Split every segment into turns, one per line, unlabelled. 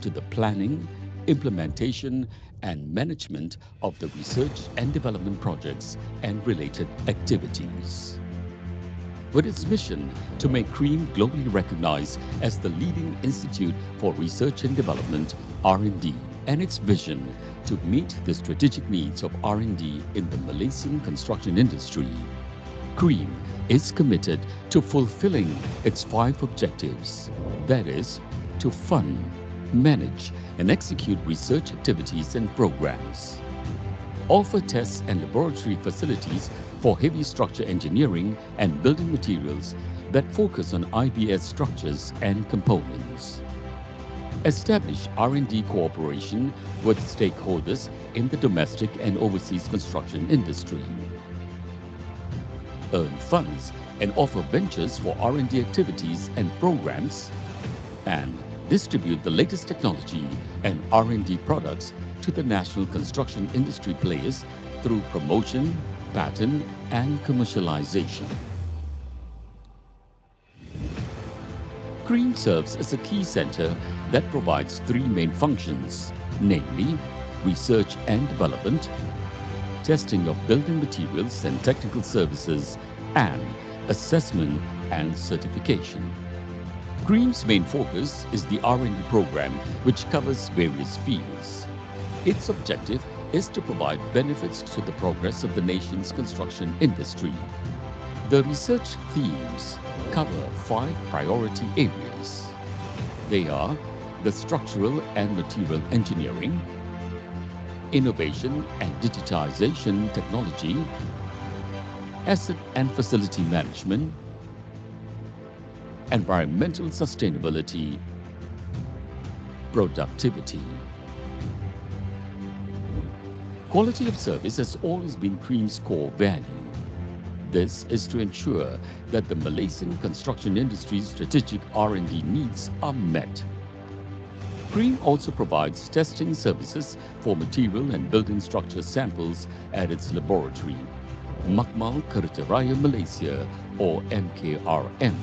to the planning, implementation, and management of the research and development projects and related activities. With its mission to make CREAM globally recognized as the leading institute for research and development (R&D), and its vision to meet the strategic needs of R&D in the Malaysian construction industry, CREAM is committed to fulfilling its 5 objectives, that is, to fund, manage, and execute research activities and programs, offer tests and laboratory facilities for heavy structure engineering and building materials that focus on IBS structures and components, establish R&D cooperation with stakeholders in the domestic and overseas construction industry, earn funds and offer ventures for R&D activities and programs, and distribute the latest technology and R&D products to the national construction industry players through promotion, patent, and commercialization. CREAM serves as a key center that provides 3 main functions, namely research and development, testing of building materials and technical services, and assessment and certification. CREAM's main focus is the R&D program, which covers various fields. Its objective is to provide benefits to the progress of the nation's construction industry. The research themes cover 5 priority areas. They are the structural and material engineering, innovation and digitization technology, asset and facility management, environmental sustainability, productivity. Quality of service has always been CREAM's core value. This is to ensure that the Malaysian construction industry's strategic R&D needs are met. CREAM also provides testing services for material and building structure samples at its laboratory, Makmal Kereta Raya Malaysia, or MKRM.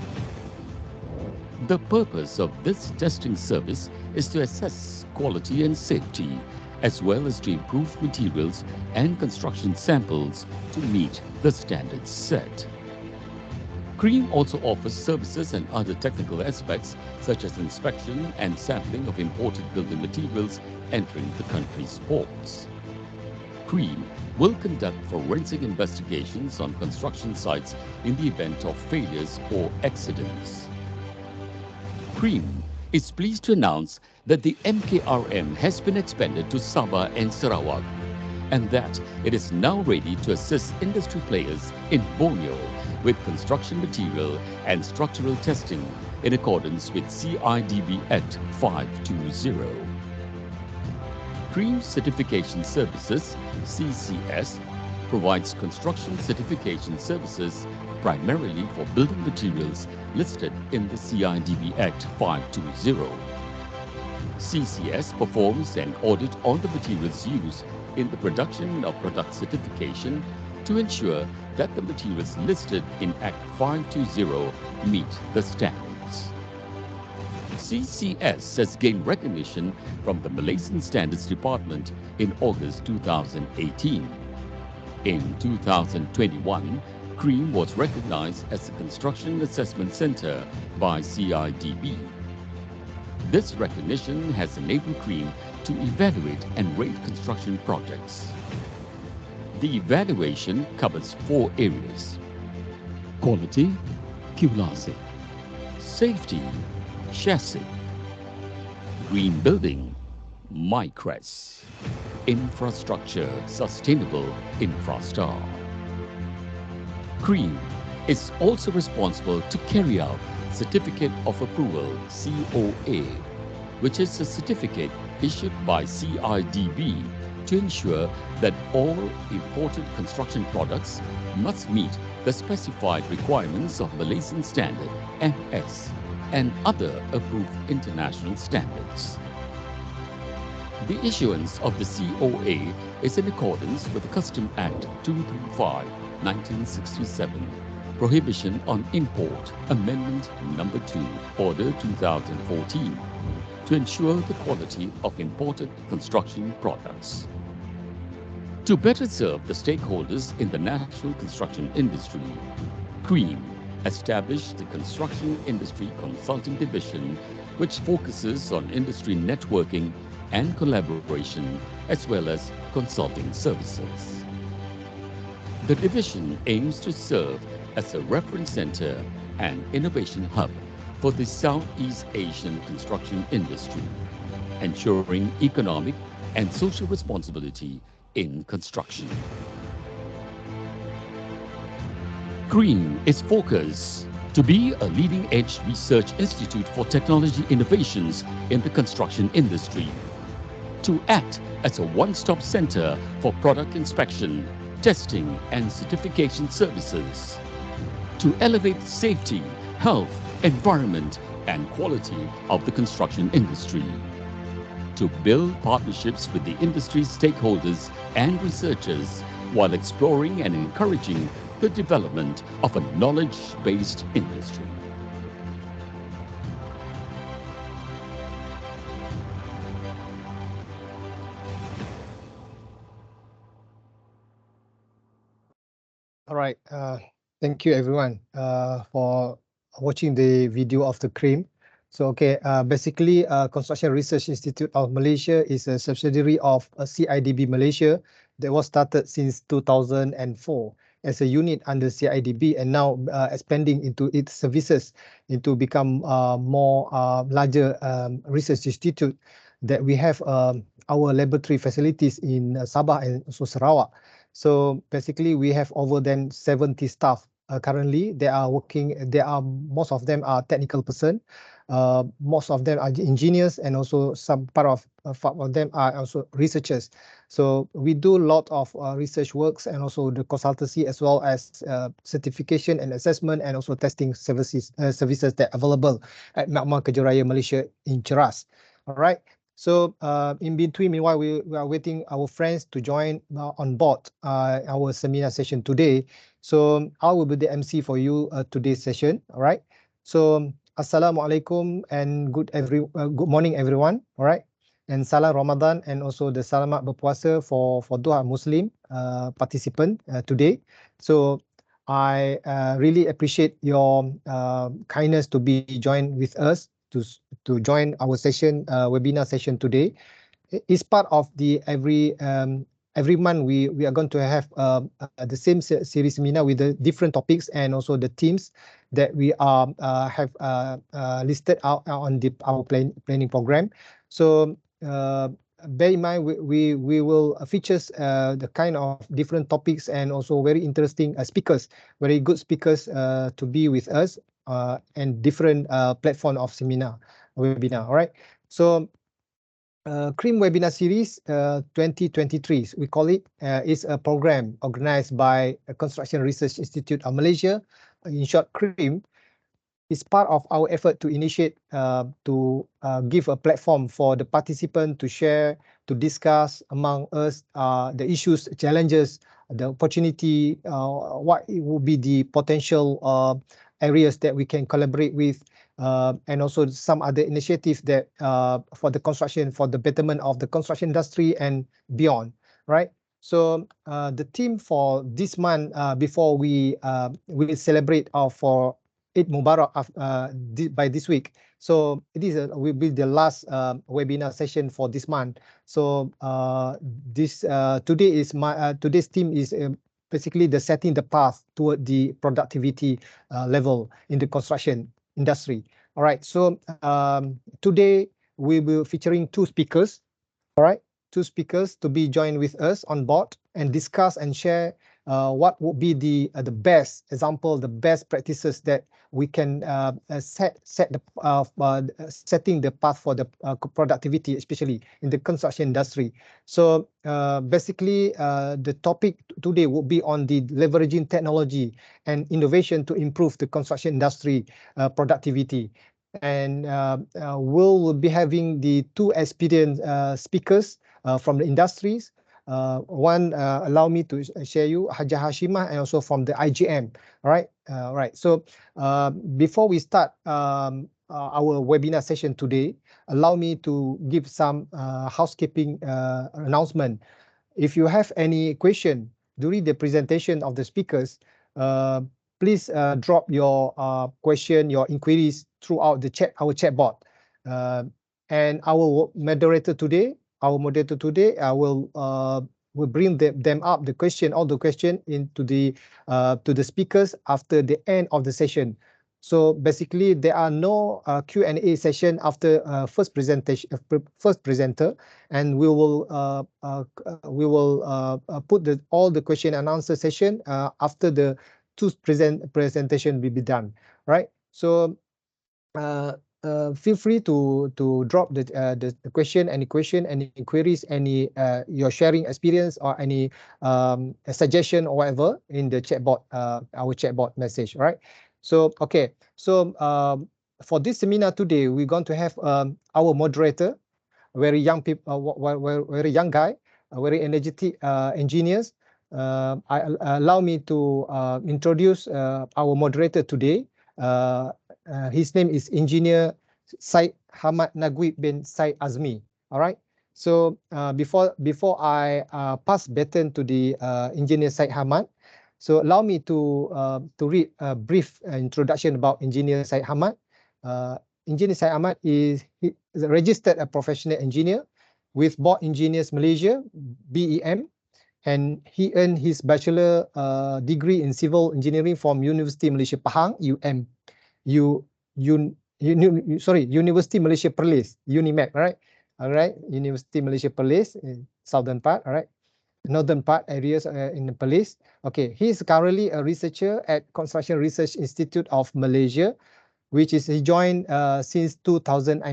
The purpose of this testing service is to assess quality and safety, as well as to improve materials and construction samples to meet the standards set. CREAM also offers services and other technical aspects such as inspection and sampling of imported building materials entering the country's ports. CREAM will conduct forensic investigations on construction sites in the event of failures or accidents. CREAM is pleased to announce that the MKRM has been expanded to Sabah and Sarawak, and that it is now ready to assist industry players in Borneo with construction material and structural testing in accordance with CIDB Act 520. CREAM Certification Services, CCS, provides construction certification services primarily for building materials listed in the CIDB Act 520. CCS performs an audit on the materials used in the production of product certification to ensure that the materials listed in Act 520 meet the standards. CCS has gained recognition from the Malaysian Standards Department in August 2018. In 2021, CREAM was recognized as a Construction Assessment Center by CIDB. This recognition has enabled CREAM to evaluate and rate construction projects. The evaluation covers 4 areas: quality, QLASIC; safety, chassis; green building, MICRES; infrastructure, sustainable Infrastar. CREAM is also responsible to carry out Certificate of Approval (COA), which is a certificate issued by CIDB to ensure that all imported construction products must meet the specified requirements of Malaysian Standard (MS) and other approved international standards. The issuance of the COA is in accordance with the Custom Act 235, 1967, Prohibition on Import, Amendment No. 2, Order 2014, to ensure the quality of imported construction products. To better serve the stakeholders in the national construction industry, CREAM established the Construction Industry Consulting Division, which focuses on industry networking and collaboration, as well as consulting services. The division aims to serve as a reference center and innovation hub for the Southeast Asian construction industry, ensuring economic and social responsibility in construction. CREAM is focused to be a leading-edge research institute for technology innovations in the construction industry, to act as a one-stop center for product inspection, testing, and certification services, to elevate safety, health, environment, and quality of the construction industry, to build partnerships with the industry stakeholders and researchers while exploring and encouraging the development of a knowledge-based industry.
All right. Thank you, everyone, for watching the video of the CREAM. So, okay, basically, Construction Research Institute of Malaysia is a subsidiary of CIDB Malaysia that was started since 2004 as a unit under CIDB, and now expanding into its services into become more larger research institute that we have our laboratory facilities in Sabah and also Sarawak. So basically, we have over than 70 staff currently. They are working. Most of them are technical person. Most of them are engineers, and also some part of them are also researchers. So we do a lot of research works and also the consultancy, as well as certification and assessment, and also testing services that are available at Makmal Kerja Raya Malaysia in Cheras. All right. So in between, meanwhile, we are waiting our friends to join on board our seminar session today. So I will be the MC for you today's session. All right. So Assalamualaikum and good morning, everyone. All right. And Salam Ramadan, and also the Selamat Berpuasa for Doha Muslim participant today. So I really appreciate your kindness to be joined with us to join our session webinar session today. It's part of the every month we are going to have the same series seminar with the different topics and also the themes that we have listed out on our planning program. So bear in mind, we will feature the kind of different topics and also very interesting speakers, very good speakers to be with us and different platform of webinar. All right. So CREAM webinar series 2023, we call it, is a program organized by Construction Research Institute of Malaysia, in short CREAM. It's part of our effort to initiate to give a platform for the participant to share, to discuss among us the issues, challenges, the opportunity, what will be the potential areas that we can collaborate with, and also some other initiatives that for the construction, for the betterment of the construction industry and beyond, right? So the theme for this month, before we will celebrate for Eid Mubarak by this week. So it will be the last webinar session for this month. So today's theme is basically the setting the path toward the productivity level in the construction industry. All right. So today we will featuring two speakers. All right, two speakers to be joined with us on board and discuss and share what would be the best example, the best practices that we can setting the path for the productivity, especially in the construction industry. So basically, the topic today will be on the leveraging technology and innovation to improve the construction industry productivity. And we'll be having the two experienced speakers from the industries. One, allow me to share you, Hajah Hashimah, and also from the IGM. All right. Right. So before we start, our webinar session today, allow me to give some housekeeping announcement. If you have any question during the presentation of the speakers, please drop your question, your inquiries throughout the chat, our chat bot. And our moderator today, will bring them up the question, all the question into the to the speakers after the end of the session. So basically, there are no Q&A session after first presenter, and we will put all the question and answer session after the two presentation will be done, right? So feel free to drop the question, any queries, any your sharing experience or any suggestion or whatever in the chatbot, our chatbot message, right? So okay, so for this seminar today, we're going to have our moderator, very young people, very young guy, very energetic engineers. Allow me to introduce our moderator today. His name is Engineer Syed Hamad Naguib bin Syed Azmi. All right. So before I pass baton to the Engineer Syed Hamad, so allow me to read a brief introduction about Engineer Syed Hamad. Engineer Syed Hamad is registered a professional engineer with Board Engineers Malaysia (BEM), and he earned his bachelor degree in civil engineering from University Malaysia Pahang University Malaysia Perlis, UNIMAP, right? All right, University Malaysia Perlis, southern part, all right, northern part areas in the Perlis. Okay, he is currently a researcher at Construction Research Institute of Malaysia, which is he joined since 2019,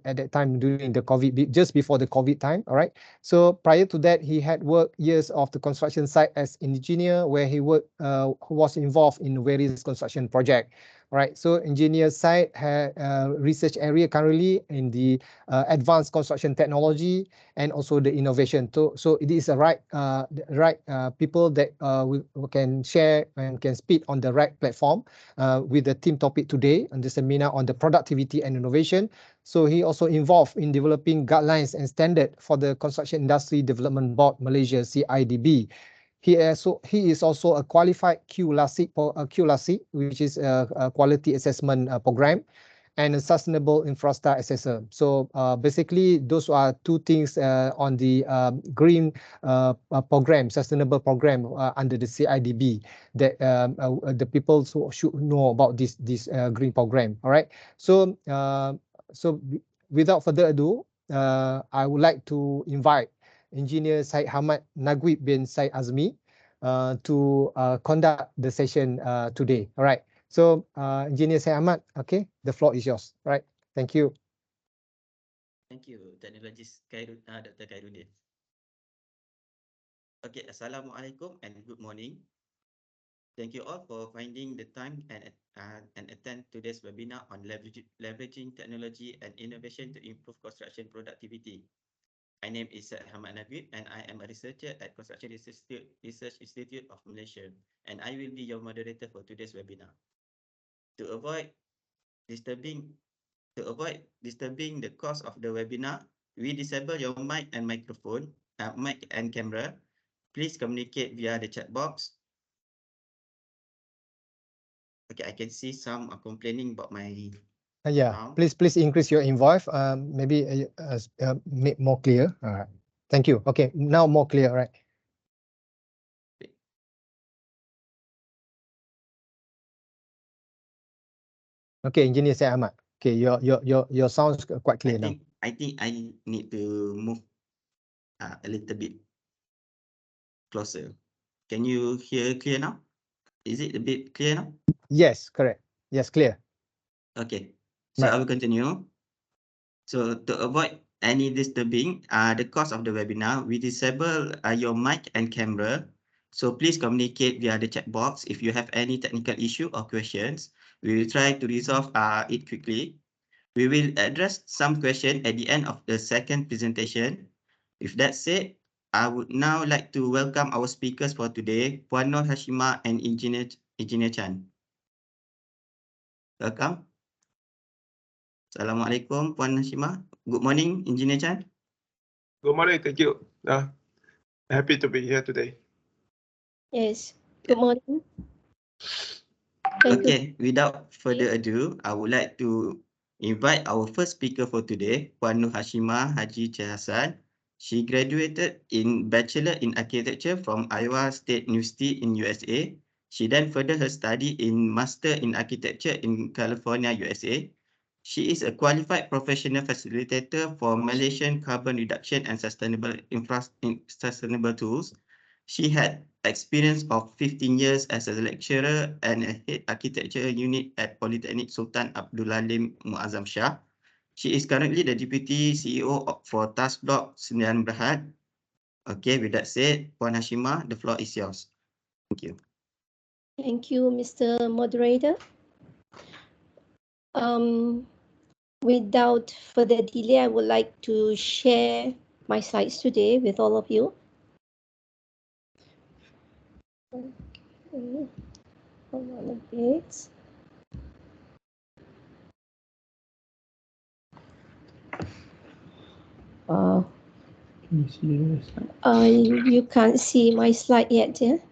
at that time during the COVID, just before the COVID time. All right. So prior to that, he had worked years of the construction site as engineer, where he was involved in various construction projects. Right. So engineer side had research area currently in the advanced construction technology and also the innovation. So it is a right people that we can share and can speak on the right platform with the theme topic today on the seminar on the productivity and innovation. So he also involved in developing guidelines and standard for the Construction Industry Development Board Malaysia (CIDB). He is also a qualified QLASIC, which is a quality assessment program, and a sustainable infrastructure assessor. So basically, those are two things on the green program, sustainable program under the CIDB that the people should know about this green program. All right. So without further ado, I would like to invite Engineer Syed Hamad Naguib bin Syed Azmi to conduct the session today. All right. So, Engineer Syed Hamad, okay, the floor is yours. All right. Thank you.
Thank you, Technologist Dr. Khairuddin. Okay, Assalamualaikum and good morning. Thank you all for finding the time and attend today's webinar on leveraging technology and innovation to improve construction productivity. My name is Hamad Naguib, and I am a researcher at Construction Research Institute of Malaysia, and I will be your moderator for today's webinar. To avoid disturbing the course of the webinar, we disable your mic and microphone, mic and camera. Please communicate via the chat box. Okay, I can see some are complaining about my
Yeah,
sound.
please increase your invoice. Maybe make more clear. All right. Thank you. Okay, now more clear. All right. Okay, Engineer Syed Hamad. Okay, your sounds quite clear now.
I think I need to move a little bit closer. Can you hear clear now? Is it a bit clear now?
Yes, correct. Yes, clear.
Okay, so I will continue. So to avoid any disturbing the course of the webinar, we disable your mic and camera. So please communicate via the chat box if you have any technical issue or questions. We will try to resolve it quickly. We will address some questions at the end of the second presentation. With that said, I would now like to welcome our speakers for today, Puan Nur Hashimah and Engineer Chan. Welcome. Assalamualaikum, Puan Hashimah. Good morning, Engineer Chan.
Good morning. Thank you. Happy to be here today.
Yes. Good morning. Thank you.
Okay, without further ado, I would like to invite our first speaker for today, Puan Nur Hashimah Haji Chahasan. She graduated in Bachelor in Architecture from Iowa State University in USA. She then furthered her study in Master in Architecture in California, USA. She is a qualified professional facilitator for Malaysian carbon reduction and sustainable tools. She had experience of 15 years as a lecturer and a head architecture unit at Polytechnic Sultan Abdul Halim Muazzam Shah. She is currently the Deputy CEO for Task Block Sdn Bhd. Okay, with that said, Puan Hashimah, the floor is yours. Thank you.
Thank you, Mr. Moderator. Without further delay, I would like to share my slides today with all of you. Okay. Hold on a bit.
Can you see the slide?
You can't see my slide yet, yeah?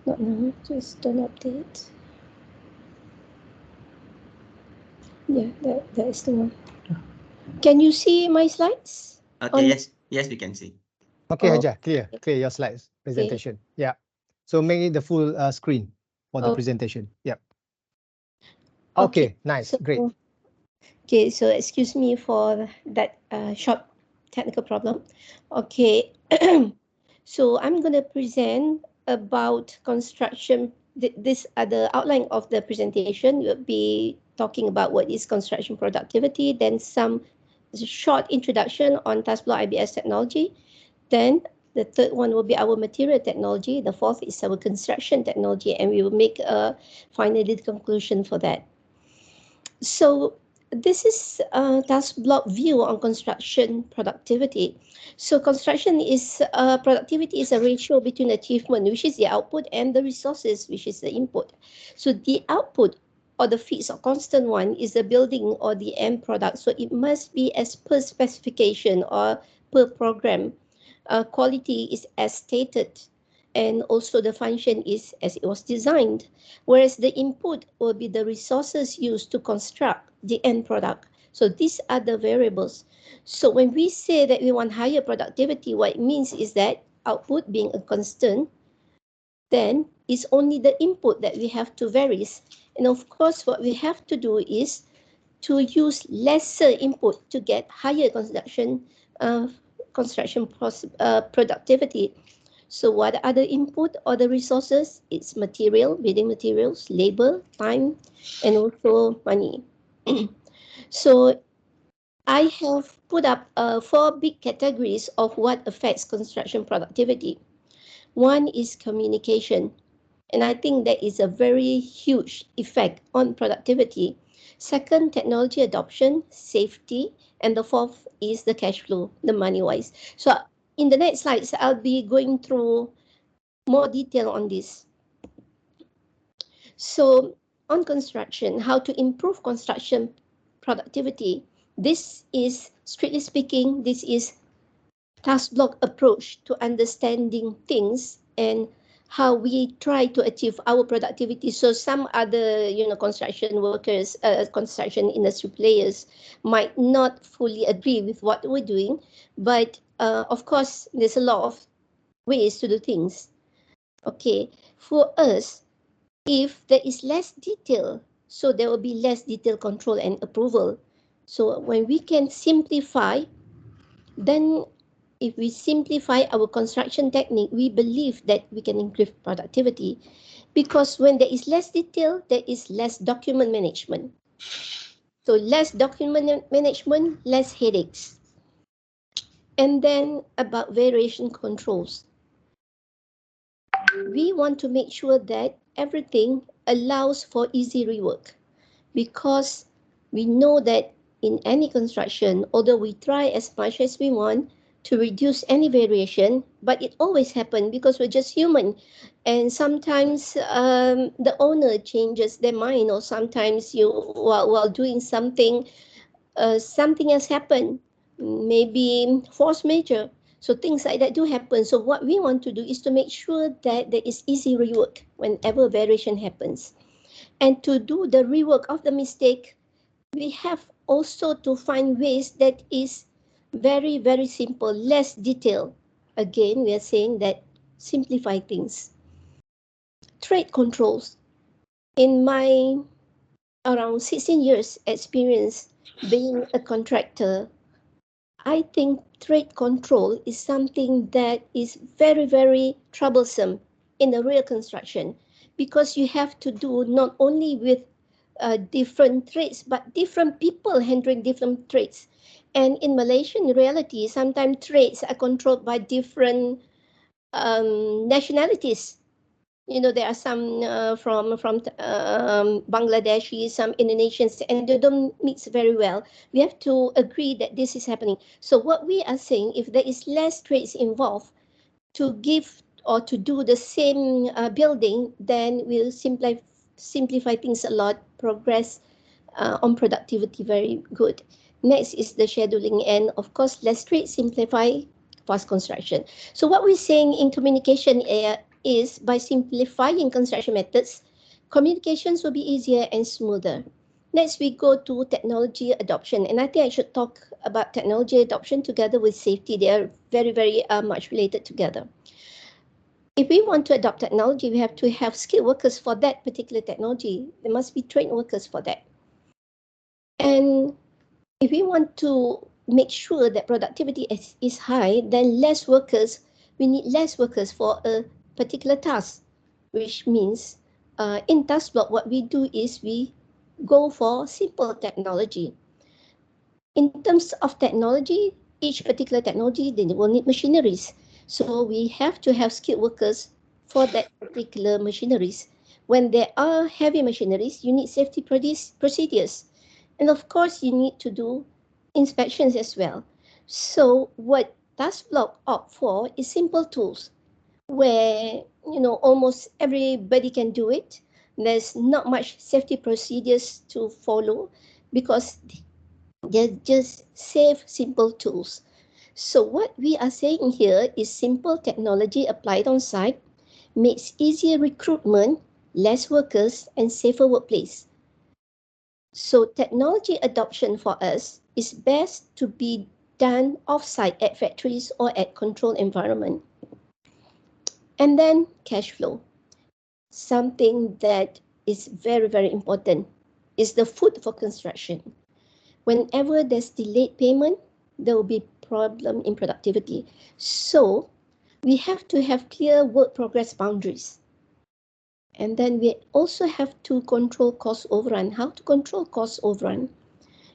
Not now, just don't update. Yeah, that is the one. Can you see my slides?
Okay, yes, we can see.
Okay,
Oh,
Haja, clear your slides presentation. Yeah. So make it the full screen for the presentation. Yep. Okay, nice, great.
Okay, so excuse me for that short technical problem. Okay, so I'm going to present about construction. This the outline of the presentation will be talking about what is construction productivity, then some short introduction on Task Block IBS technology. Then the third one will be our material technology. The fourth is our construction technology, and we will make a finally conclusion for that. So this is a task block view on construction productivity. So construction is productivity is a ratio between achievement, which is the output, and the resources, which is the input. So the output or the fixed or constant one is the building or the end product. So it must be as per specification or per program. Quality is as stated, and also the function is as it was designed, whereas the input will be the resources used to construct the end product. So these are the variables. So when we say that we want higher productivity, what it means is that output being a constant, then it's only the input that we have to vary. And of course, what we have to do is to use lesser input to get higher construction productivity. So what are the input or the resources? It's material, building materials, labor, time, and also money. So I have put up 4 big categories of what affects construction productivity. One is communication, and I think that is a very huge effect on productivity. Second, technology adoption, safety, and the fourth is the cash flow, the money-wise. So in the next slides, I'll be going through more detail on this. So on construction, how to improve construction productivity. This is, strictly speaking, this is task block approach to understanding things and how we try to achieve our productivity. So some other, construction workers, construction industry players might not fully agree with what we're doing, but of course, there's a lot of ways to do things. Okay, for us, if there is less detail, so there will be less detail control and approval. So when we can simplify, then if we simplify our construction technique, we believe that we can increase productivity, because when there is less detail, there is less document management. So less document management, less headaches. And then about variation controls. We want to make sure that everything allows for easy rework, because we know that in any construction, although we try as much as we want, to reduce any variation, but it always happens because we're just human. And sometimes the owner changes their mind, or sometimes you, while doing something, something has happened, maybe force majeure. So things like that do happen. So what we want to do is to make sure that there is easy rework whenever variation happens. And to do the rework of the mistake, we have also to find ways that is very, very simple, less detailed. Again, we are saying that simplify things. Trade controls. In my around 16 years experience being a contractor, I think trade control is something that is very, very troublesome in the real construction, because you have to do not only with different trades, but different people handling different trades. And in Malaysian reality, sometimes trades are controlled by different nationalities. You know, there are some from Bangladeshi, some Indonesians, and they don't mix very well. We have to agree that this is happening. So what we are saying, if there is less trades involved to give or to do the same building, then we'll simplify things a lot, progress on productivity very good. Next is the scheduling, and of course, less trades simplify fast construction. So what we're saying in communication is by simplifying construction methods, communications will be easier and smoother. Next, we go to technology adoption, and I think I should talk about technology adoption together with safety. They are very, very much related together. If we want to adopt technology, we have to have skilled workers for that particular technology. There must be trained workers for that. And if we want to make sure that productivity is high, then less workers, we need less workers for a particular task, which means in task block, what we do is we go for simple technology. In terms of technology, each particular technology, they will need machineries. So we have to have skilled workers for that particular machineries. When there are heavy machineries, you need safety procedures. And of course, you need to do inspections as well. So what task block opt for is simple tools where, you know, almost everybody can do it. There's not much safety procedures to follow because they're just safe, simple tools. So what we are saying here is simple technology applied on site makes easier recruitment, less workers, and safer workplace. So technology adoption for us is best to be done off-site at factories or at controlled environment. And then cash flow. Something that is very, very important is the food for construction. Whenever there's delayed payment, there will be problem in productivity. So we have to have clear work progress boundaries. And then we also have to control cost overrun. How to control cost overrun?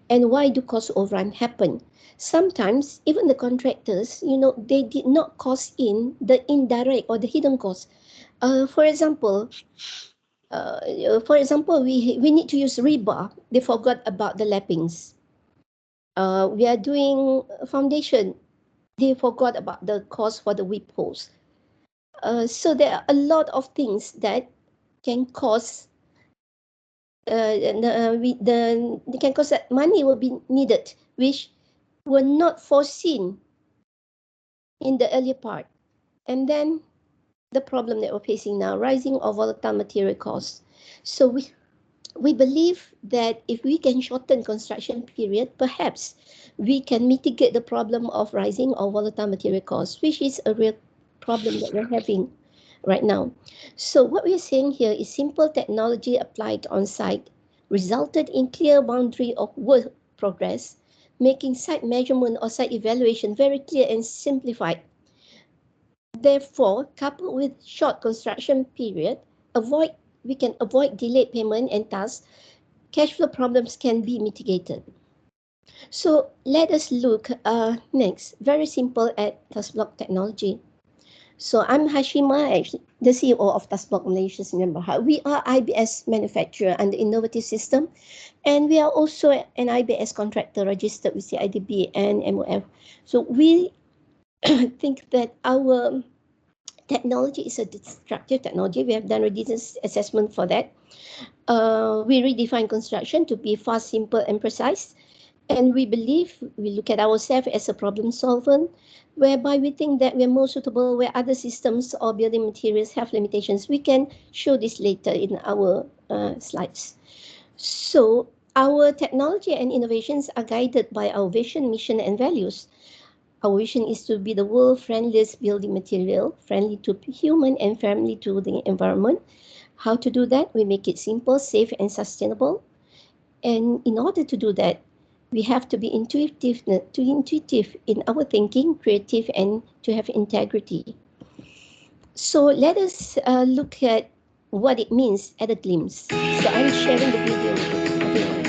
And why do cost overrun happen? Sometimes even the contractors, you know, they did not cost in the indirect or the hidden costs. For example, we need to use rebar. They forgot about the lappings. We are doing foundation. They forgot about the cost for the whip holes. So there are a lot of things that can cause can cause that money will be needed, which were not foreseen in the earlier part. And then the problem that we're facing now, rising or volatile material costs. So we believe that if we can shorten construction period, perhaps we can mitigate the problem of rising or volatile material costs, which is a real problem that we're having right now. So what we're saying here is simple technology applied on site resulted in clear boundary of work progress, making site measurement or site evaluation very clear and simplified. Therefore, coupled with short construction period, we can avoid delayed payment and thus cash flow problems can be mitigated. So let us look next, very simple at task block technology. So I'm Hashima, actually, the CEO of task block Malaysia Sdn Bhd. We are IBS manufacturer under innovative system, and we are also an IBS contractor registered with CIDB and MOF. So we think that our technology is a destructive technology. We have done readiness assessment for that. We redefine construction to be fast, simple, and precise. And we believe, we look at ourselves as a problem solver, whereby we think that we're more suitable where other systems or building materials have limitations. We can show this later in our slides. So our technology and innovations are guided by our vision, mission, and values. Our vision is to be the world friendliest building material, friendly to human and friendly to the environment. How to do that? We make it simple, safe, and sustainable. And in order to do that, we have to be intuitive in our thinking, creative, and to have integrity. So let us look at what it means at a glimpse. So I'm sharing the video with everyone.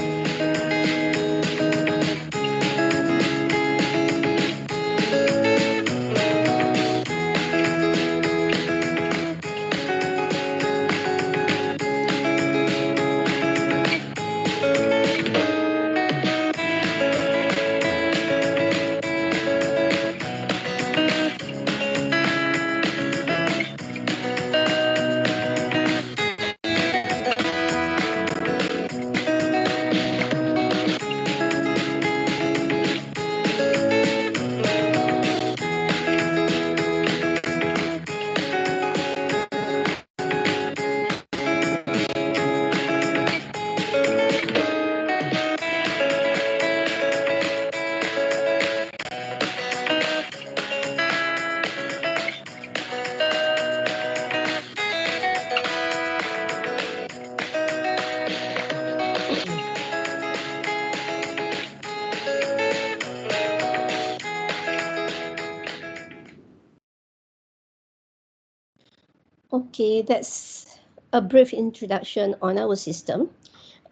Okay, that's a brief introduction on our system.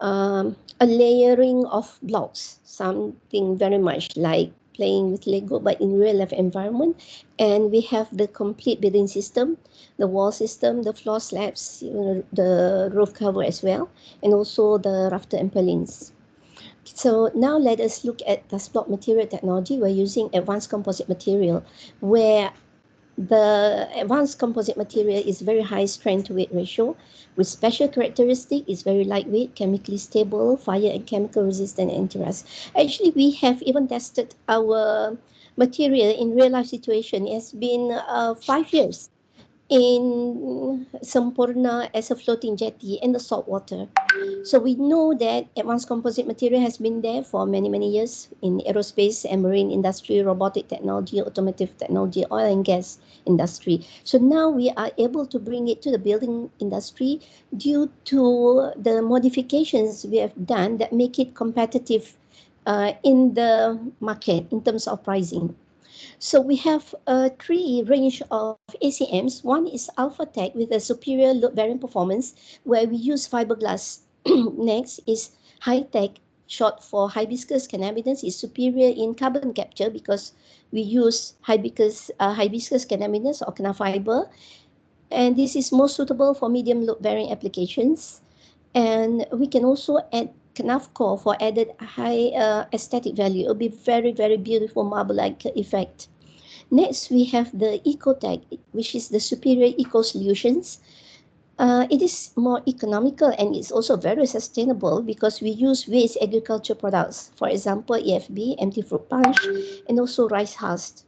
A layering of blocks, something very much like playing with Lego, but in real life environment. And we have the complete building system, the wall system, the floor slabs, the roof cover as well, and also the rafter and purlins. So now let us look at the block material technology. We're using advanced composite material, where the advanced composite material is very high strength to weight ratio with special characteristic. It's very lightweight, chemically stable, fire and chemical resistant, and anti-rust. Actually, we have even tested our material in real life situation. It has been 5 years in Sampurna as a floating jetty in the salt water. So we know that advanced composite material has been there for many, many years in aerospace and marine industry, robotic technology, automotive technology, oil and gas industry. So now we are able to bring it to the building industry due to the modifications we have done that make it competitive in the market in terms of pricing. So we have three range of ACMs. One is AlphaTech with a superior load bearing performance where we use fiberglass. Next is High-Tech, short for hibiscus cannabinus, is superior in carbon capture because we use hibiscus cannabinus or canna fiber. And this is more suitable for medium load bearing applications. And we can also add Knaf core for added high aesthetic value. It will be very, very beautiful marble-like effect. Next, we have the EcoTech, which is the superior eco solutions. It is more economical and it's also very sustainable because we use waste agriculture products. For example, EFB, empty fruit punch, and also rice husk.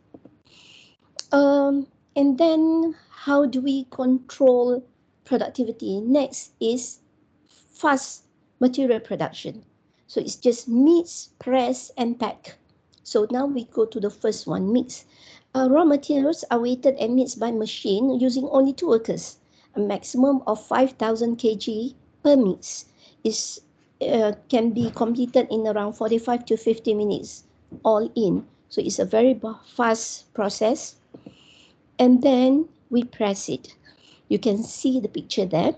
And then how do we control productivity? Next is fast material production. So it's just mix, press, and pack. So now we go to the first one, mix. Raw materials are weighted and mixed by machine using only 2 workers. A maximum of 5,000 kg per mix is can be completed in around 45 to 50 minutes, all in. So it's a very fast process. And then we press it. You can see the picture there.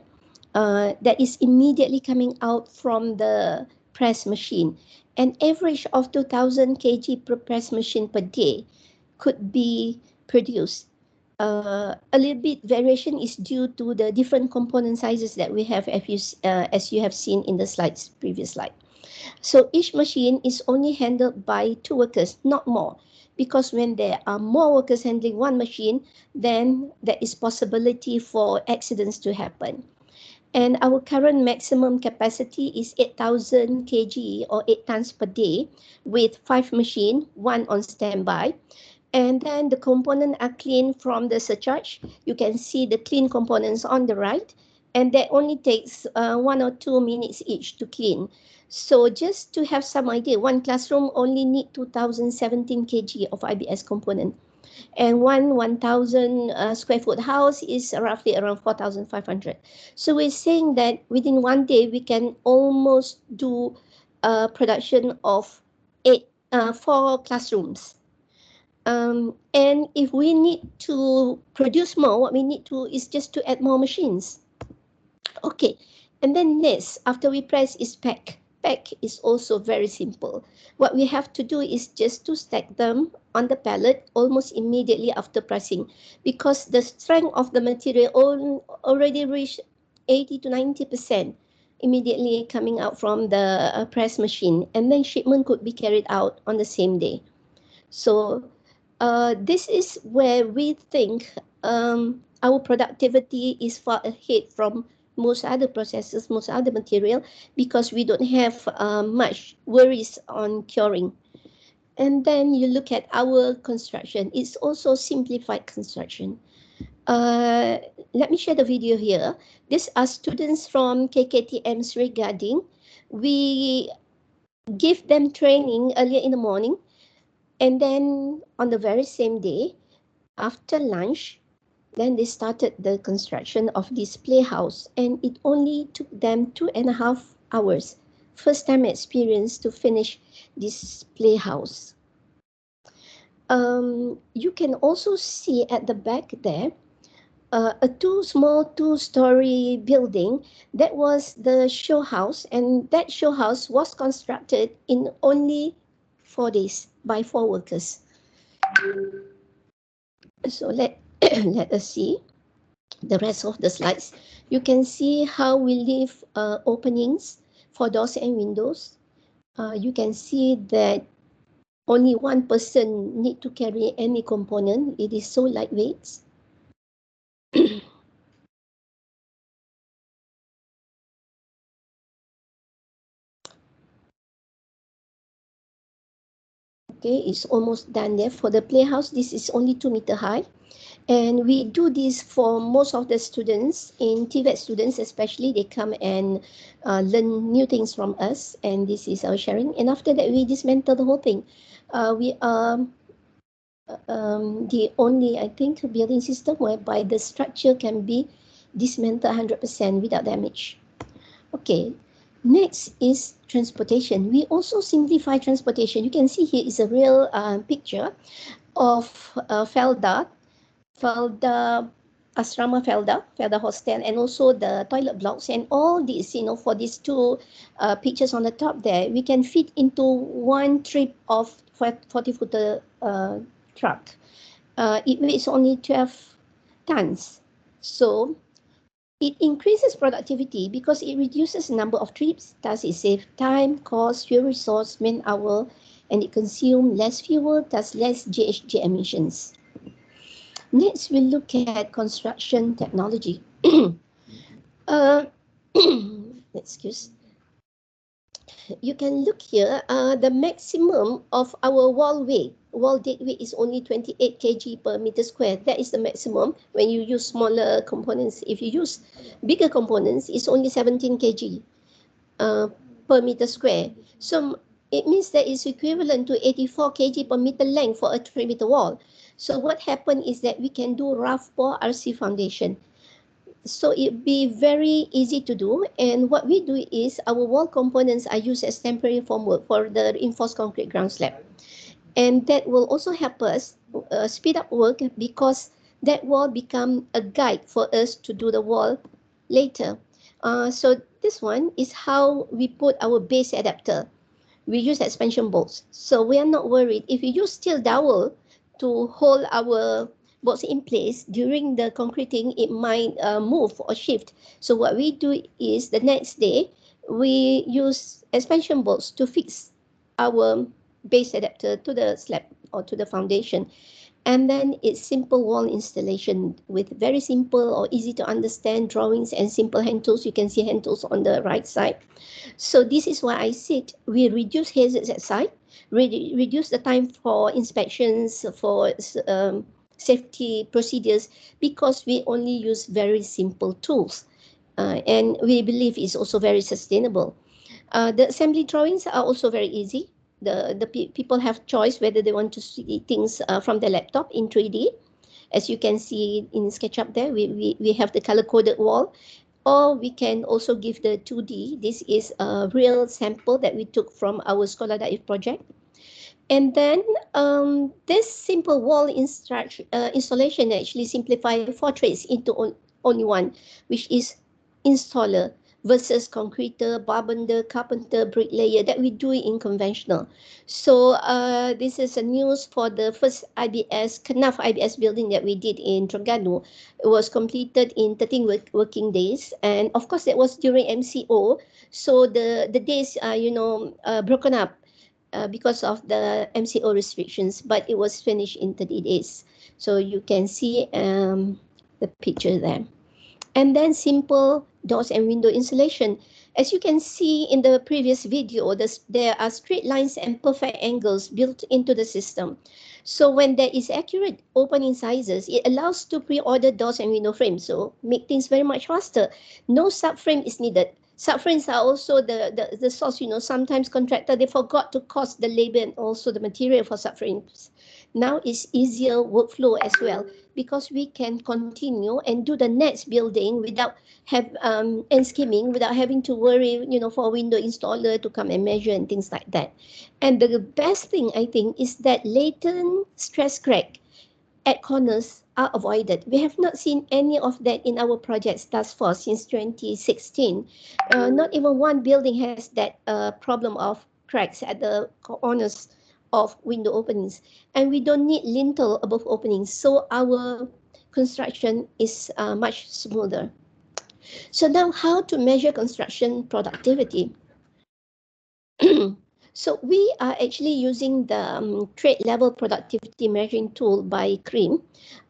That is immediately coming out from the press machine. An average of 2,000 kg per press machine per day could be produced. A little bit variation is due to the different component sizes that we have as you have seen in the slides, previous slide. So each machine is only handled by 2 workers, not more. because when there are more workers handling one machine, then there is possibility for accidents to happen. And our current maximum capacity is 8,000 kg or 8 tons per day with 5 machines, 1 on standby. And then the components are clean from the surcharge. You can see the clean components on the right, and that only takes 1 or 2 minutes each to clean. So just to have some idea, one classroom only need 2017 kg of IBS component. And one 1,000 square foot house is roughly around 4,500. So we're saying that within one day, we can almost do production of 4 classrooms. And if we need to produce more, what we need to is just to add more machines. Okay, and then next, after we press is pack. Pack is also very simple. What we have to do is just to stack them on the pallet almost immediately after pressing, because the strength of the material already reached 80 to 90% immediately coming out from the press machine, and then shipment could be carried out on the same day. So this is where we think our productivity is far ahead from most other processes, most other material, because we don't have much worries on curing. And then you look at our construction. It's also simplified construction. Let me share the video here. These are students from KKTM Sri Gading. We give them training earlier in the morning. And then on the very same day, after lunch, then they started the construction of this playhouse, and it only took them 2.5 hours. First time experience to finish this playhouse. You can also see at the back there a small two-story building. That was the show house, and that show house was constructed in only 4 days by 4 workers. So let us see the rest of the slides. You can see how we leave openings for doors and windows. You can see that only one person need to carry any component. It is so lightweight. Okay, it's almost done there. For the playhouse, this is only 2 meters high. And we do this for most of the students, in TVET students especially. They come and learn new things from us, and this is our sharing. And after that, we dismantle the whole thing. We are the only, I think, building system whereby the structure can be dismantled 100% without damage. Okay, next is transportation. We also simplify transportation. You can see here is a real picture of Felda Asrama Felda Hostel, and also the toilet blocks, and all these, for these 2 pictures on the top there, we can fit into one trip of 40-footer truck. It weighs only 12 tons. So it increases productivity because it reduces the number of trips, thus it saves time, cost, fuel resource, man-hour, and it consumes less fuel, thus less GHG emissions. Next, we look at construction technology. Excuse. You can look here, the maximum of our wall dead weight is only 28 kg per meter square. That is the maximum when you use smaller components. If you use bigger components, it's only 17 kg per meter square. So it means that it's equivalent to 84 kg per meter length for a 3-meter wall. So what happened is that we can do rough pour RC foundation. So it'd be very easy to do. And what we do is our wall components are used as temporary formwork for the reinforced concrete ground slab. And that will also help us speed up work, because that wall become a guide for us to do the wall later. So this one is how we put our base adapter. We use expansion bolts. So we are not worried. If you use steel dowel to hold our bolts in place during the concreting, it might move or shift. So what we do is the next day, we use expansion bolts to fix our base adapter to the slab or to the foundation. And then it's simple wall installation with very simple or easy to understand drawings and simple hand tools. You can see hand tools on the right side. So this is why I said we reduce hazards at site, reduce the time for inspections, for safety procedures, because we only use very simple tools. And we believe it's also very sustainable. The assembly drawings are also very easy. The people have choice whether they want to see things from the laptop in 3D. As you can see in SketchUp there, we have the color-coded wall, or we can also give the 2D. This is a real sample that we took from our Sekolah Daif project. And then this simple wall installation actually simplifies 4 trades into only one, which is installer versus concreter, barbender, carpenter, bricklayer that we do in conventional. So this is a news for the first IBS, Kenaf IBS building that we did in Terengganu. It was completed in 13 working days. And of course, that was during MCO. So the days are, broken up because of the MCO restrictions, but it was finished in 30 days. So you can see the picture there. And then simple doors and window insulation. As you can see in the previous video, there are straight lines and perfect angles built into the system. So when there is accurate opening sizes, it allows to pre-order doors and window frames, so make things very much faster. No subframe is needed. Subframes are also the source, sometimes contractor, they forgot to cost the labor and also the material for subframes. Now it's easier workflow as well, because we can continue and do the next building without and skimming, without having to worry, for a window installer to come and measure and things like that. And the best thing, I think, is that latent stress crack at corners are avoided. We have not seen any of that in our projects thus far since 2016. Not even one building has that problem of cracks at the corners of window openings, and we don't need lintel above openings, so our construction is much smoother. So now, how to measure construction productivity? So we are actually using the trade level productivity measuring tool by CREAM.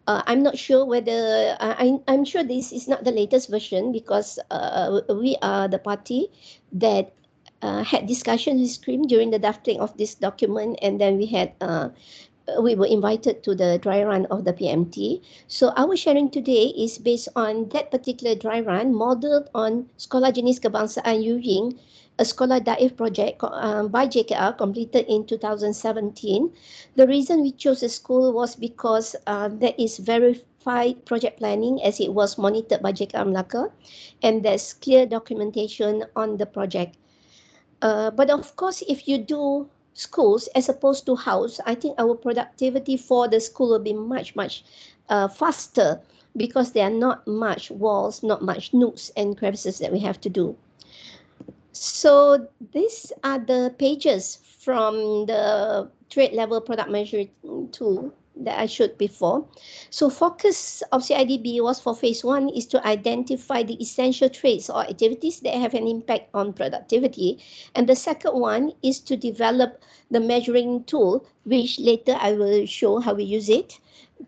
I'm not sure whether, I'm sure this is not the latest version, because we are the party that had discussions with CREAM during the drafting of this document, and then we were invited to the dry run of the PMT. So our sharing today is based on that particular dry run, modeled on Sekolah Jenis Kebangsaan U Ying, a Sekolah Daif project by JKR, completed in 2017. The reason we chose the school was because there is verified project planning, as it was monitored by JKR Melaka, and there's clear documentation on the project. But of course, if you do schools as opposed to house, I think our productivity for the school will be much faster, because there are not much walls, not much nooks and crevices that we have to do. So these are the pages from the trade level product measuring tool that I showed before. So focus of CIDB was for phase 1 is to identify the essential traits or activities that have an impact on productivity. And the second one is to develop the measuring tool, which later I will show how we use it,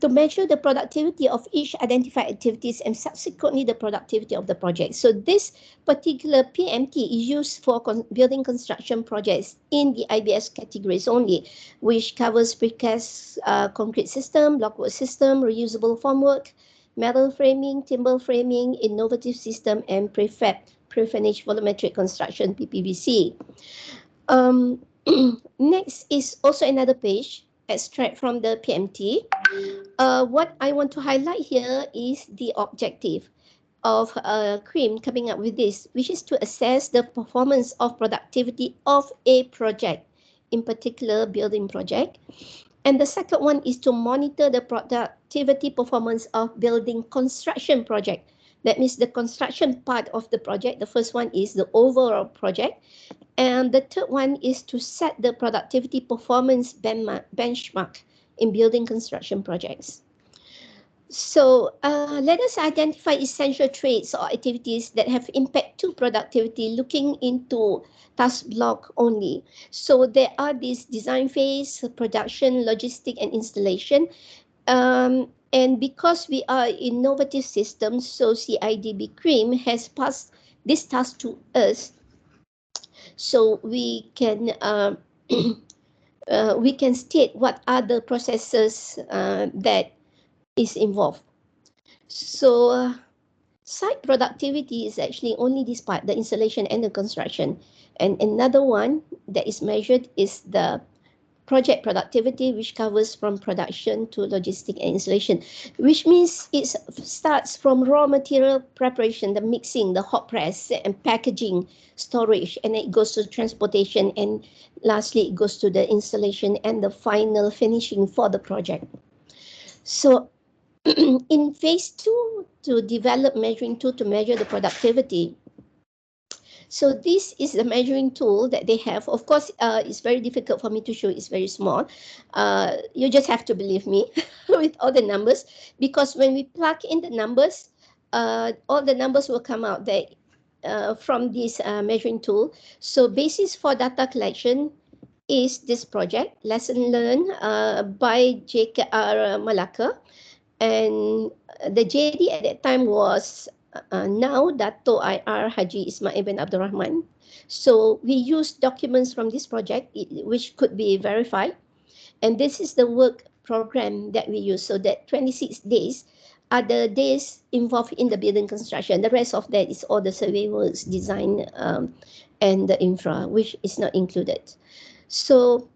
to measure the productivity of each identified activities and subsequently the productivity of the project. So this particular PMT is used for building construction projects in the IBS categories only, which covers precast concrete system, blockwork system, reusable formwork, metal framing, timber framing, innovative system, and prefab, pre-finished volumetric construction, PPVC. Next is also another page, extract from the PMT. What I want to highlight here is the objective of CREAM coming up with this, which is to assess the performance of productivity of a project, in particular building project. And the second one is to monitor the productivity performance of building construction project. That means the construction part of the project. The first one is the overall project. And the third one is to set the productivity performance benchmark in building construction projects. So let us identify essential traits or activities that have impact to productivity looking into task block only. So there are these design phase, production, logistic and installation. And because we are innovative systems, so CIDB CREAM has passed this task to us. So we can state what are the processes that is involved. So site productivity is actually only this part, the installation and the construction. And another one that is measured is the project productivity, which covers from production to logistic and installation, which means it starts from raw material preparation, the mixing, the hot press and packaging, storage, and it goes to transportation, and lastly it goes to the installation and the final finishing for the project. So in phase 2, to develop measuring tool to measure the productivity. So this is the measuring tool that they have. Of course, it's very difficult for me to show. It's very small. You just have to believe me with all the numbers, because when we plug in the numbers, all the numbers will come out there from this measuring tool. So basis for data collection is this project, Lesson Learned by JKR Malacca. And the JD at that time was now Dato IR Haji Ismail bin Abdul Rahman. So we use documents from this project which could be verified. And this is the work program that we use. So that 26 days are the days involved in the building construction. The rest of that is all the survey works, design, and the infra, which is not included. So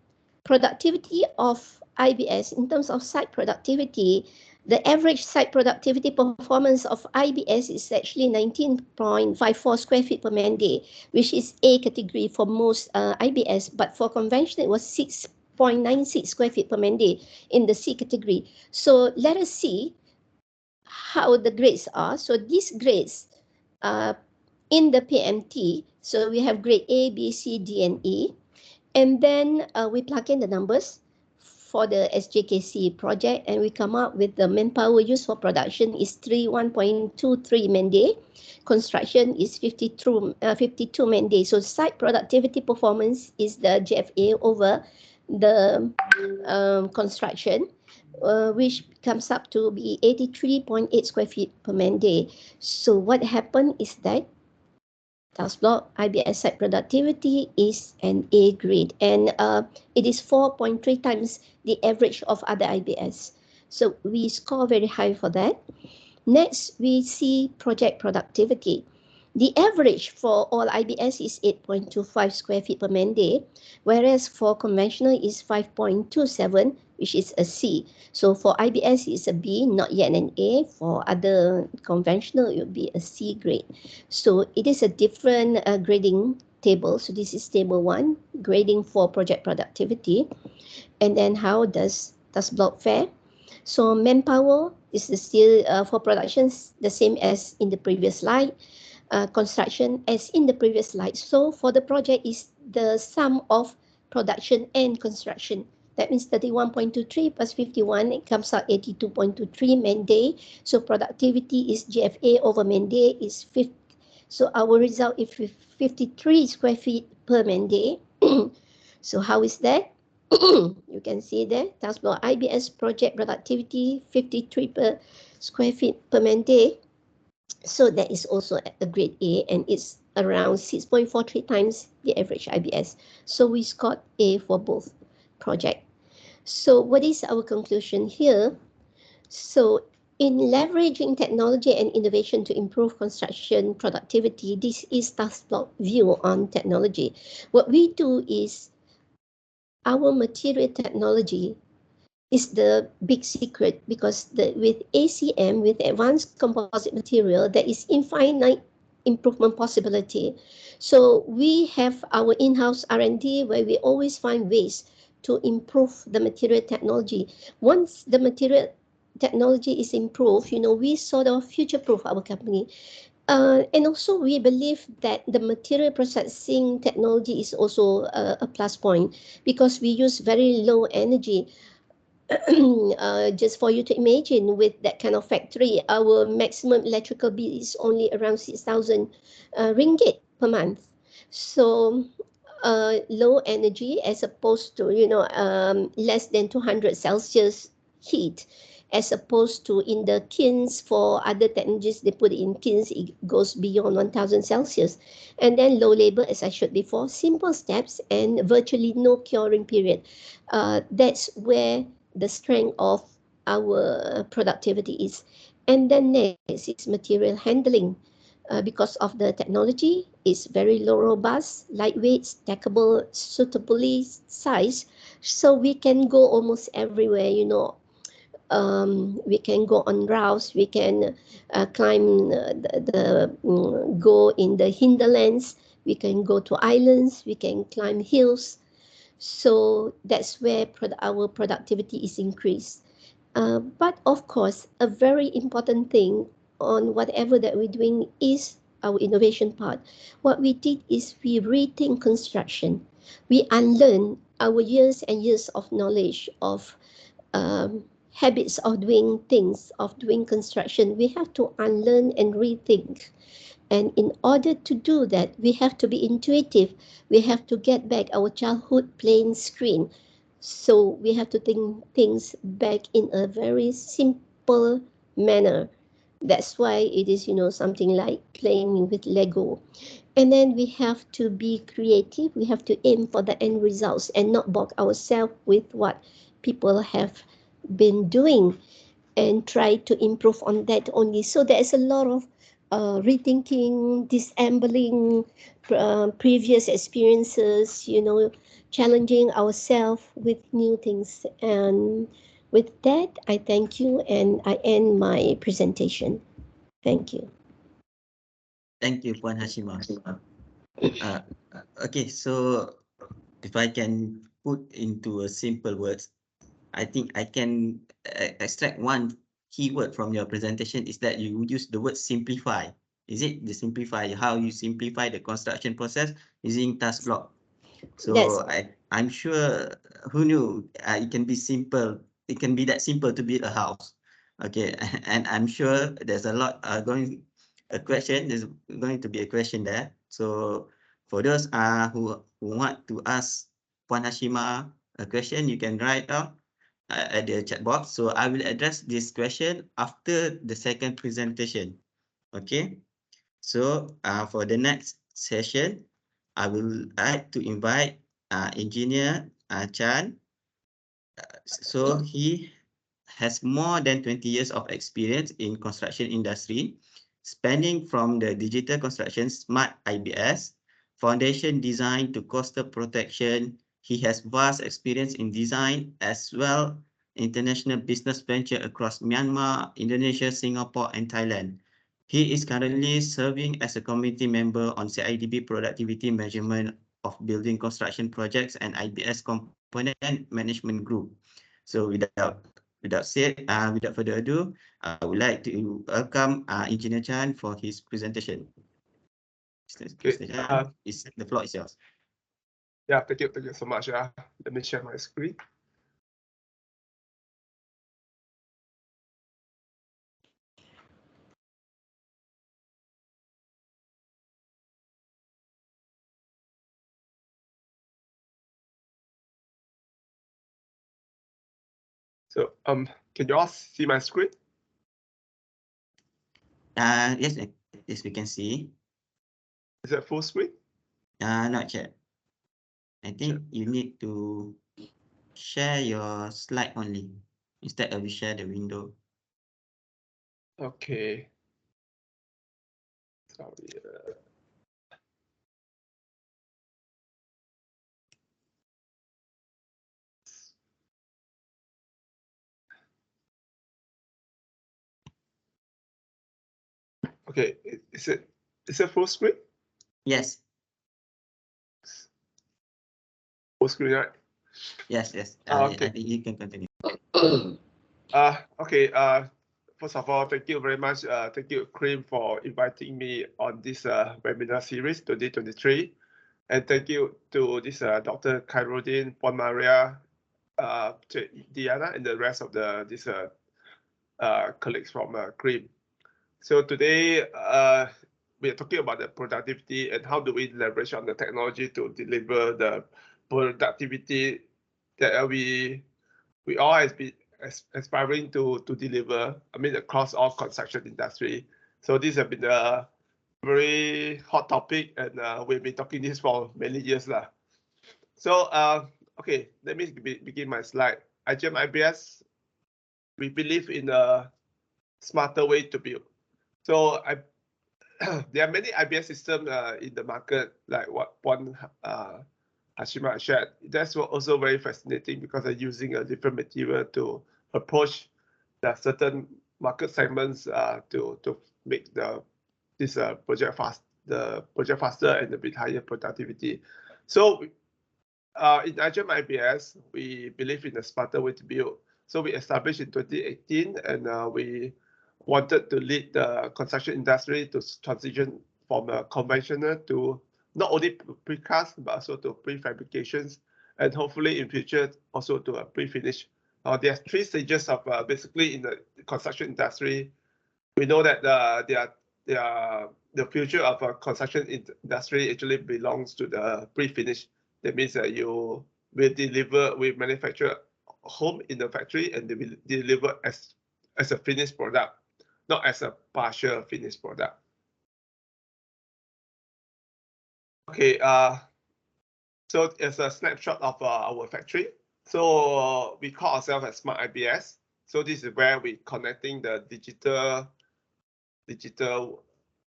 productivity of IBS in terms of site productivity, the average site productivity performance of IBS is actually 19.54 square feet per man day, which is A category for most IBS, but for conventional it was 6.96 square feet per man day in the C category. So let us see how the grades are. So these grades in the PMT, so we have grade A, B, C, D, and E. And then we plug in the numbers for the SJKC project, and we come up with the manpower used for production is 31.23 man day. Construction is 52 man day. So site productivity performance is the GFA over the construction, which comes up to be 83.8 square feet per man day. So what happened is that task block IBS site productivity is an A grade, and it is 4.3 times the average of other IBS. So we score very high for that. Next, we see project productivity. The average for all IBS is 8.25 square feet per man day, whereas for conventional is 5.27, which is a C. So for IBS it's a B, not yet an A. For other conventional it would be a C grade. So it is a different grading table. So this is table 1, grading for project productivity. And then how does block fare? So manpower is still for productions the same as in the previous slide. Construction as in the previous slide. So for the project is the sum of production and construction. That means 31.23 plus 51, it comes out 82.23 man day. So productivity is GFA over man day is 50. So our result is 53 square feet per man day. So how is that? You can see there, task block IBS project productivity 53 per square feet per man day. So that is also a grade A, and it's around 6.43 times the average IBS. So we scored A for both project. So what is our conclusion here? So in leveraging technology and innovation to improve construction productivity, this is task block view on technology. What we do is our material technology is the big secret, because with ACM, with advanced composite material, there is infinite improvement possibility. So we have our in-house R&D where we always find ways to improve the material technology. Once the material technology is improved, we sort of future-proof our company. And also we believe that the material processing technology is also a plus point, because we use very low energy. just for you to imagine, with that kind of factory, our maximum electrical bill is only around 6,000 ringgit per month. So low energy, as opposed to, less than 200 Celsius heat, as opposed to in the kilns. For other technologies, they put it in kilns, it goes beyond 1000 Celsius. And then low labor, as I showed before, simple steps and virtually no curing period. That's where the strength of our productivity is. And then next is material handling. Because of the technology, it's very low robust, lightweight, stackable, suitably sized, so we can go almost everywhere. We can go on routes, we can climb go in the hinterlands, we can go to islands, we can climb hills. So that's where our productivity is increased. But of course, a very important thing on whatever that we're doing is our innovation part. What we did is we rethink construction. We unlearn our years and years of knowledge of habits of doing things, of doing construction. We have to unlearn and rethink. And in order to do that, we have to be intuitive. We have to get back our childhood playing screen. So we have to think things back in a very simple manner. That's why it is, something like playing with Lego. And then we have to be creative. We have to aim for the end results and not bog ourselves with what people have been doing, and try to improve on that only. So there's a lot of rethinking, disassembling previous experiences, challenging ourselves with new things. And with that, I thank you and I end my presentation. Thank you.
Thank you, Puan Hashimah. Okay, so if I can put into a simple words, I think I can extract one keyword from your presentation is that you use the word simplify. Is it the simplify, how you simplify the construction process using task block? So I'm sure, who knew it can be simple. It can be that simple to build a house. Okay, and I'm sure there's a lot there's going to be a question there. So for those who want to ask Puan Hashimah a question, you can write down at the chat box. So I will address this question after the second presentation. Okay, so for the next session, I will like to invite Engineer Chan. So he has more than 20 years of experience in construction industry, spanning from the digital construction, smart IBS, foundation design to coastal protection. He has vast experience in design as well international business venture across Myanmar, Indonesia, Singapore, and Thailand. He is currently serving as a committee member on CIDB productivity measurement of building construction projects and IBS component management group. So without further ado, I would like to welcome Engineer Chan for his presentation. Mr. Chan, the floor is yours.
Yeah, thank you so much. Let me share my screen. So can you all see my screen?
Yes, we can see.
Is that full screen?
Not yet. I think you need to share your slide only instead of share the window.
Okay. Sorry. Okay, is it full screen?
Yes.
Full screen, right?
Yes.
Okay.
I think you can continue.
Okay. First of all, thank you very much. Thank you, Cream, for inviting me on this webinar series 2023. And thank you to this Dr. Khairuddin, Puan Maria, to Diana and the rest of these colleagues from CREAM. So today we are talking about the productivity and how do we leverage on the technology to deliver the productivity that we all has been aspiring to deliver. I mean, across all construction industry. So this has been a very hot topic, and we've been talking this for many years lah. So okay, let me begin my slide. IGM IBS, we believe in a smarter way to build. So there are many IBS systems in the market, like what one Hashima shared. That's also very fascinating because they're using a different material to approach the certain market segments to make this project faster and a bit higher productivity. So in IGM IBS, we believe in a smarter way to build. So we established in 2018, and we wanted to lead the construction industry to transition from a conventional to not only precast, but also to prefabrications, and hopefully in future also to a pre-finish. There are 3 stages of basically in the construction industry. We know that the future of a construction industry actually belongs to the pre-finish. That means that you will manufacture home in the factory and they will deliver as a finished product, not as a partial finished product. Okay, so it's a snapshot of our factory. So we call ourselves as Smart IBS. So this is where we're connecting the digital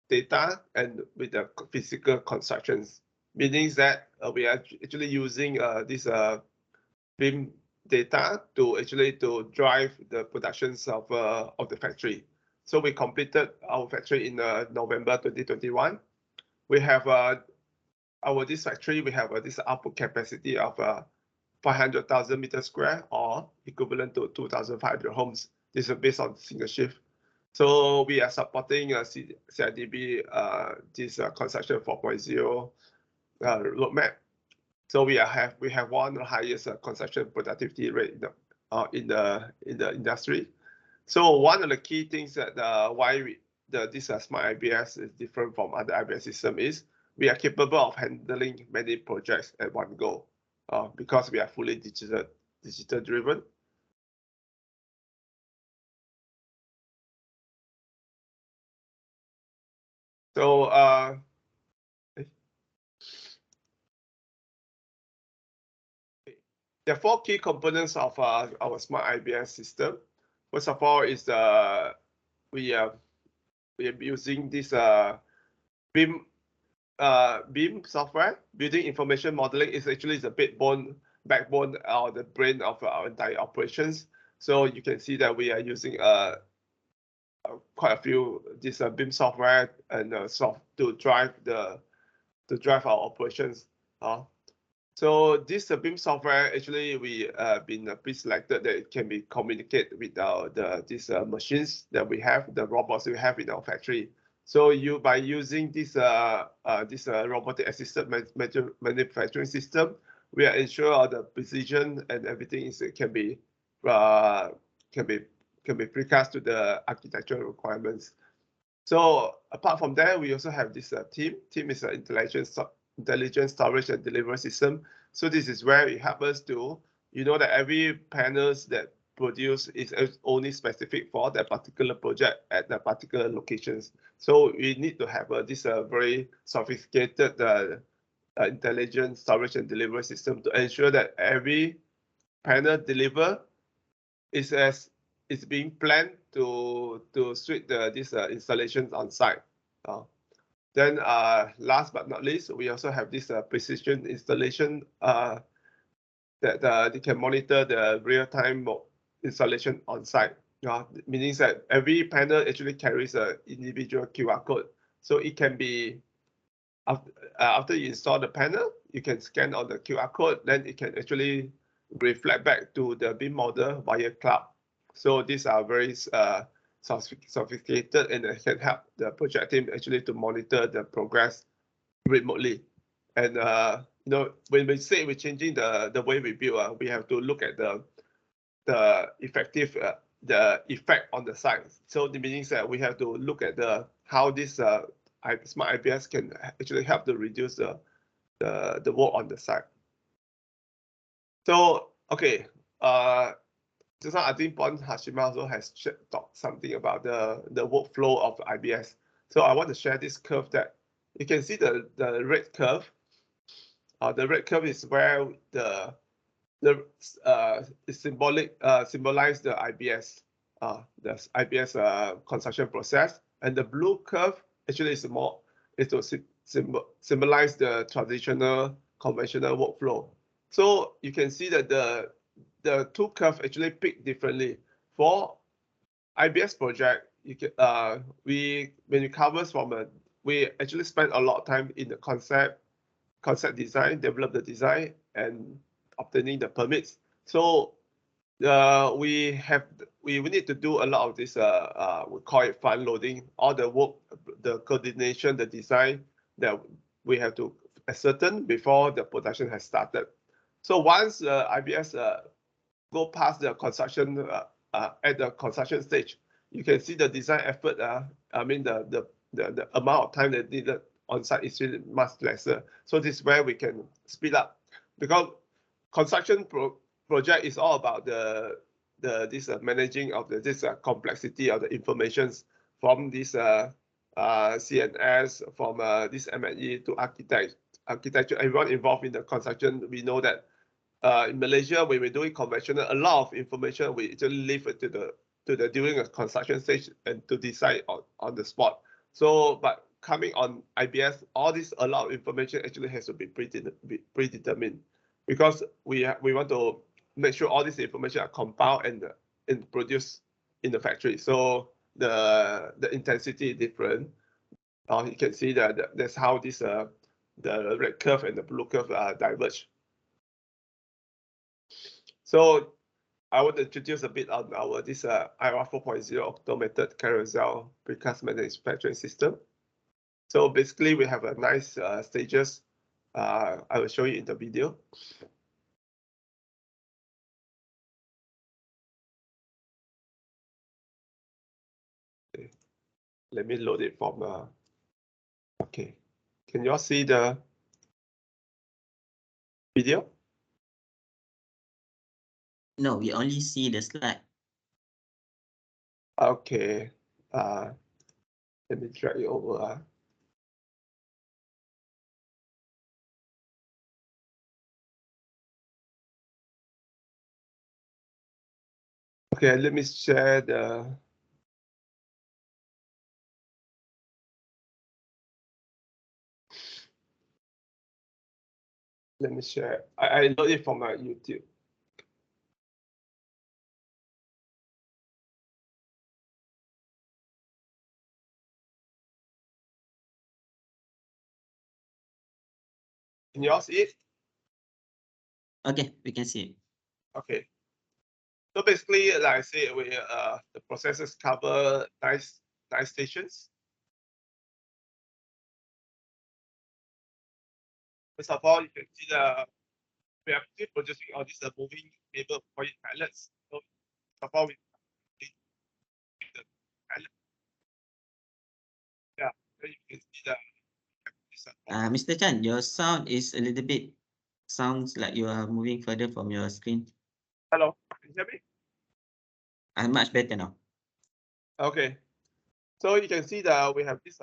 data and with the physical constructions, meaning that we are actually using this BIM data to drive the productions of the factory. So we completed our factory in November 2021. We have this factory. We have this output capacity of 500,000 meters square, or equivalent to 2,500 homes. This is based on single shift. So we are supporting CIDB this construction 4.0 roadmap. So we have one of the highest construction productivity rate in the industry. So one of the key things that why this Smart IBS is different from other IBS system is we are capable of handling many projects at one go because we are fully digital driven. So there are 4 key components of our Smart IBS system. First of all, is we are using this BIM software. Building information modeling is actually the backbone or the brain of our entire operations. So you can see that we are using quite a few this BIM software and to drive our operations. So this BIM software, actually we been pre-selected that it can be communicate with these machines that we have, the robots we have in our factory. So by using this robotic assisted manufacturing system, we are ensure the precision and everything can be precast to the architectural requirements. So apart from that, we also have this team. Team is an intelligent storage and delivery system. So this is where it helps us to, that every panels that produce is only specific for that particular project at the particular locations. So we need to have this very sophisticated intelligent storage and delivery system to ensure that every panel deliver is being planned to suit these installations on site. Then last but not least, we also have this precision installation that they can monitor the real-time installation on site. Meaning that every panel actually carries an individual QR code. So it can be, after you install the panel, you can scan on the QR code, then it can actually reflect back to the BIM model via cloud. So these are very sophisticated, and it can help the project team actually to monitor the progress remotely. And when we say we're changing the way we build, we have to look at the effect on the site. So the meaning that we have to look at how this smart IBS can actually help to reduce the work on the site. So okay, just now I think Bon Hashima also has talked something about the workflow of IBS. So I want to share this curve that you can see the red curve. The red curve is where the symbolize the IBS, construction process, and the blue curve actually is to symbolize the traditional conventional workflow. So you can see that the two curves actually pick differently. For IBS project, you can when you covers we actually spend a lot of time in the concept design, develop the design, and obtaining the permits. So we need to do a lot of this we call it front loading, all the work, the coordination, the design that we have to ascertain before the production has started. So once IBS go past the construction at the construction stage, you can see the design effort. I mean the amount of time that needed on site is really much lesser. So this is where we can speed up, because construction project is all about this managing of this complexity of the informations from this CNS, from this M&E to architecture. Everyone involved in the construction, we know that in Malaysia, when we're doing conventional, a lot of information we actually leave it to the during a construction stage and to decide on the spot. So, but coming on IBS, all this a lot of information actually has to be predetermined, because we want to make sure all this information are compiled and produced in the factory. So the intensity is different. You can see that that's how this the red curve and the blue curve diverge. So I want to introduce a bit on this IR 4.0 automated carousel precast manufacturing system. So basically, we have a nice stages. I will show you in the video. Okay. Let me load it from. Okay, can you all see the video?
No, we only see the slide.
Okay. Let me drag it over. Okay, let me share the. Let me share. I load it from my YouTube. Can you all see it?
Okay, we can see it.
Okay. So basically, like I said, the processes cover nine stations. First of all, you can see we are still producing all these moving paper coil pallets. So first of all, we the pallet. Yeah, so you can see
Mr. Chan, your sound is a little bit sounds like you are moving further from your screen.
Hello, can you hear me?
Much better now.
Okay, so you can see that we have this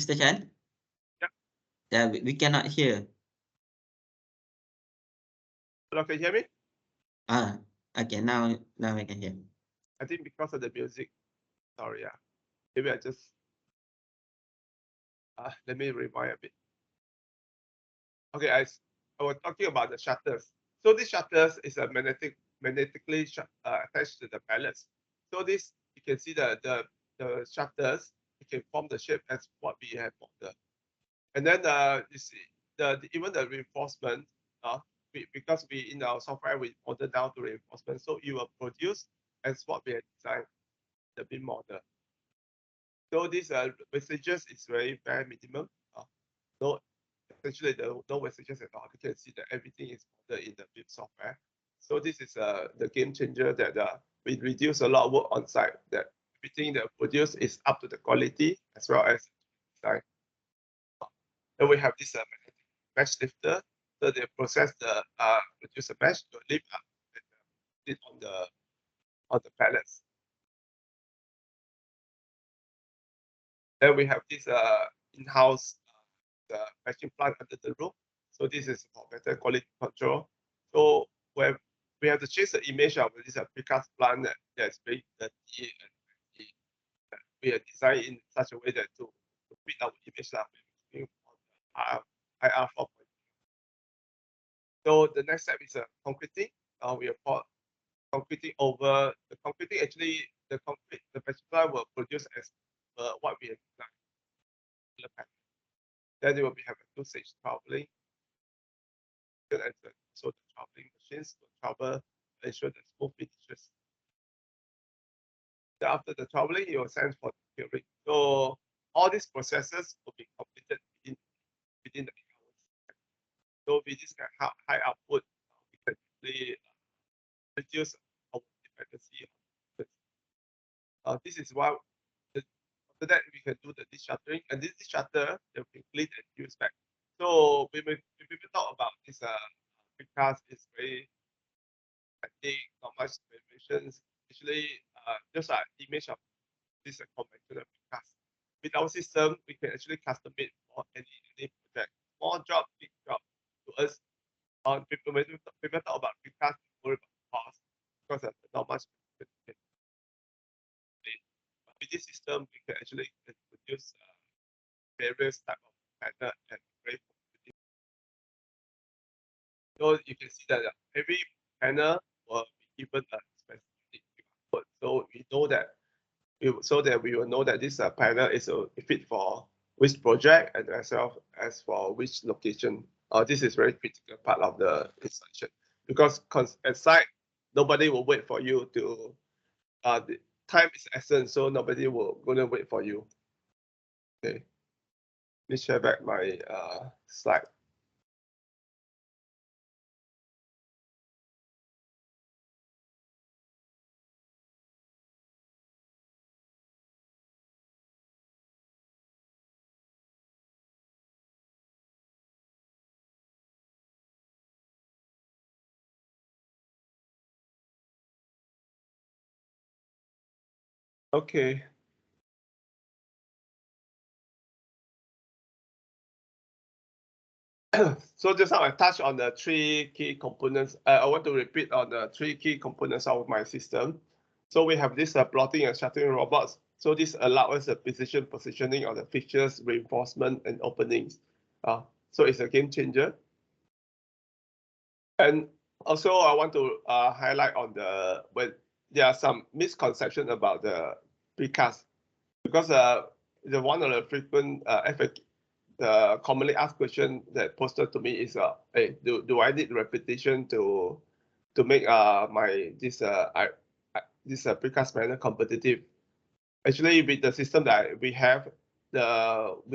Mr. Chan?
Yeah.
Yeah, we cannot hear.
Hello, can you hear me?
Okay, now I can hear.
I think because of the music. Sorry, yeah. Maybe I just let me rewind a bit. Okay, I was talking about the shutters. So this shutters is a magnetically attached to the pallets. So this you can see the shutters, you can form the shape as what we have modeled. And then you see even the reinforcement because we in our software we model down to reinforcement, so it will produce as what we have designed the beam model. So these messages is very minimum. No, essentially no messages at all. You can see that everything is modeled in the BIM software. So this is the game changer that we reduce a lot of work on site. That everything that produced is up to the quality as well as design. Then we have this mesh lifter. So they process the produce a mesh to lift up it on the pallets. Then we have this in-house the meshing plant under the roof. So this is for better quality control. So when we have to change the image of this precast plant that's very dirty and we are designed in such a way that to fit our image that we're looking on IR 4.0. So the next step is concreting. We are concreting over the concreting. Actually, the meshing plant will produce as what we have designed. Then they will have a 2-stage traveling. So the traveling machines will travel, ensure the smooth finishes. Then after the traveling, it will send for the curing. So all these processes will be completed within the 8 hours. So with this kind of high output, we can really reduce our dependency. This is why after that we can do the dischartering, and this discharter they will be cleaned and used back. So when we talk about this precast is very, I think, not much variations. Actually, just an image of this conventional precast. With our system, we can actually custom it for any project. Small job, big job. To us, people talk about precast, worry about cost because there's not much. With this system, we can actually produce various type of panel and very. So you can see that every panel will be given a specific code. So we know that we will know that this panel is a fit for which project and as well as for which location. This is very critical part of the installation because at site nobody will wait for you to. The time is essence, so nobody will gonna wait for you. Okay, let me share back my slide. Okay. So just now I touched on the 3 key components. I want to repeat on the 3 key components of my system. So we have this plotting and shuttering robots. So this allows us the positioning of the fixtures, reinforcement, and openings. So it's a game changer. And also I want to highlight on when there are some misconceptions about the precast because the one of the frequent the commonly asked question that posted to me is, hey, do I need repetition to make this precast panel competitive? Actually, with the system that we have, we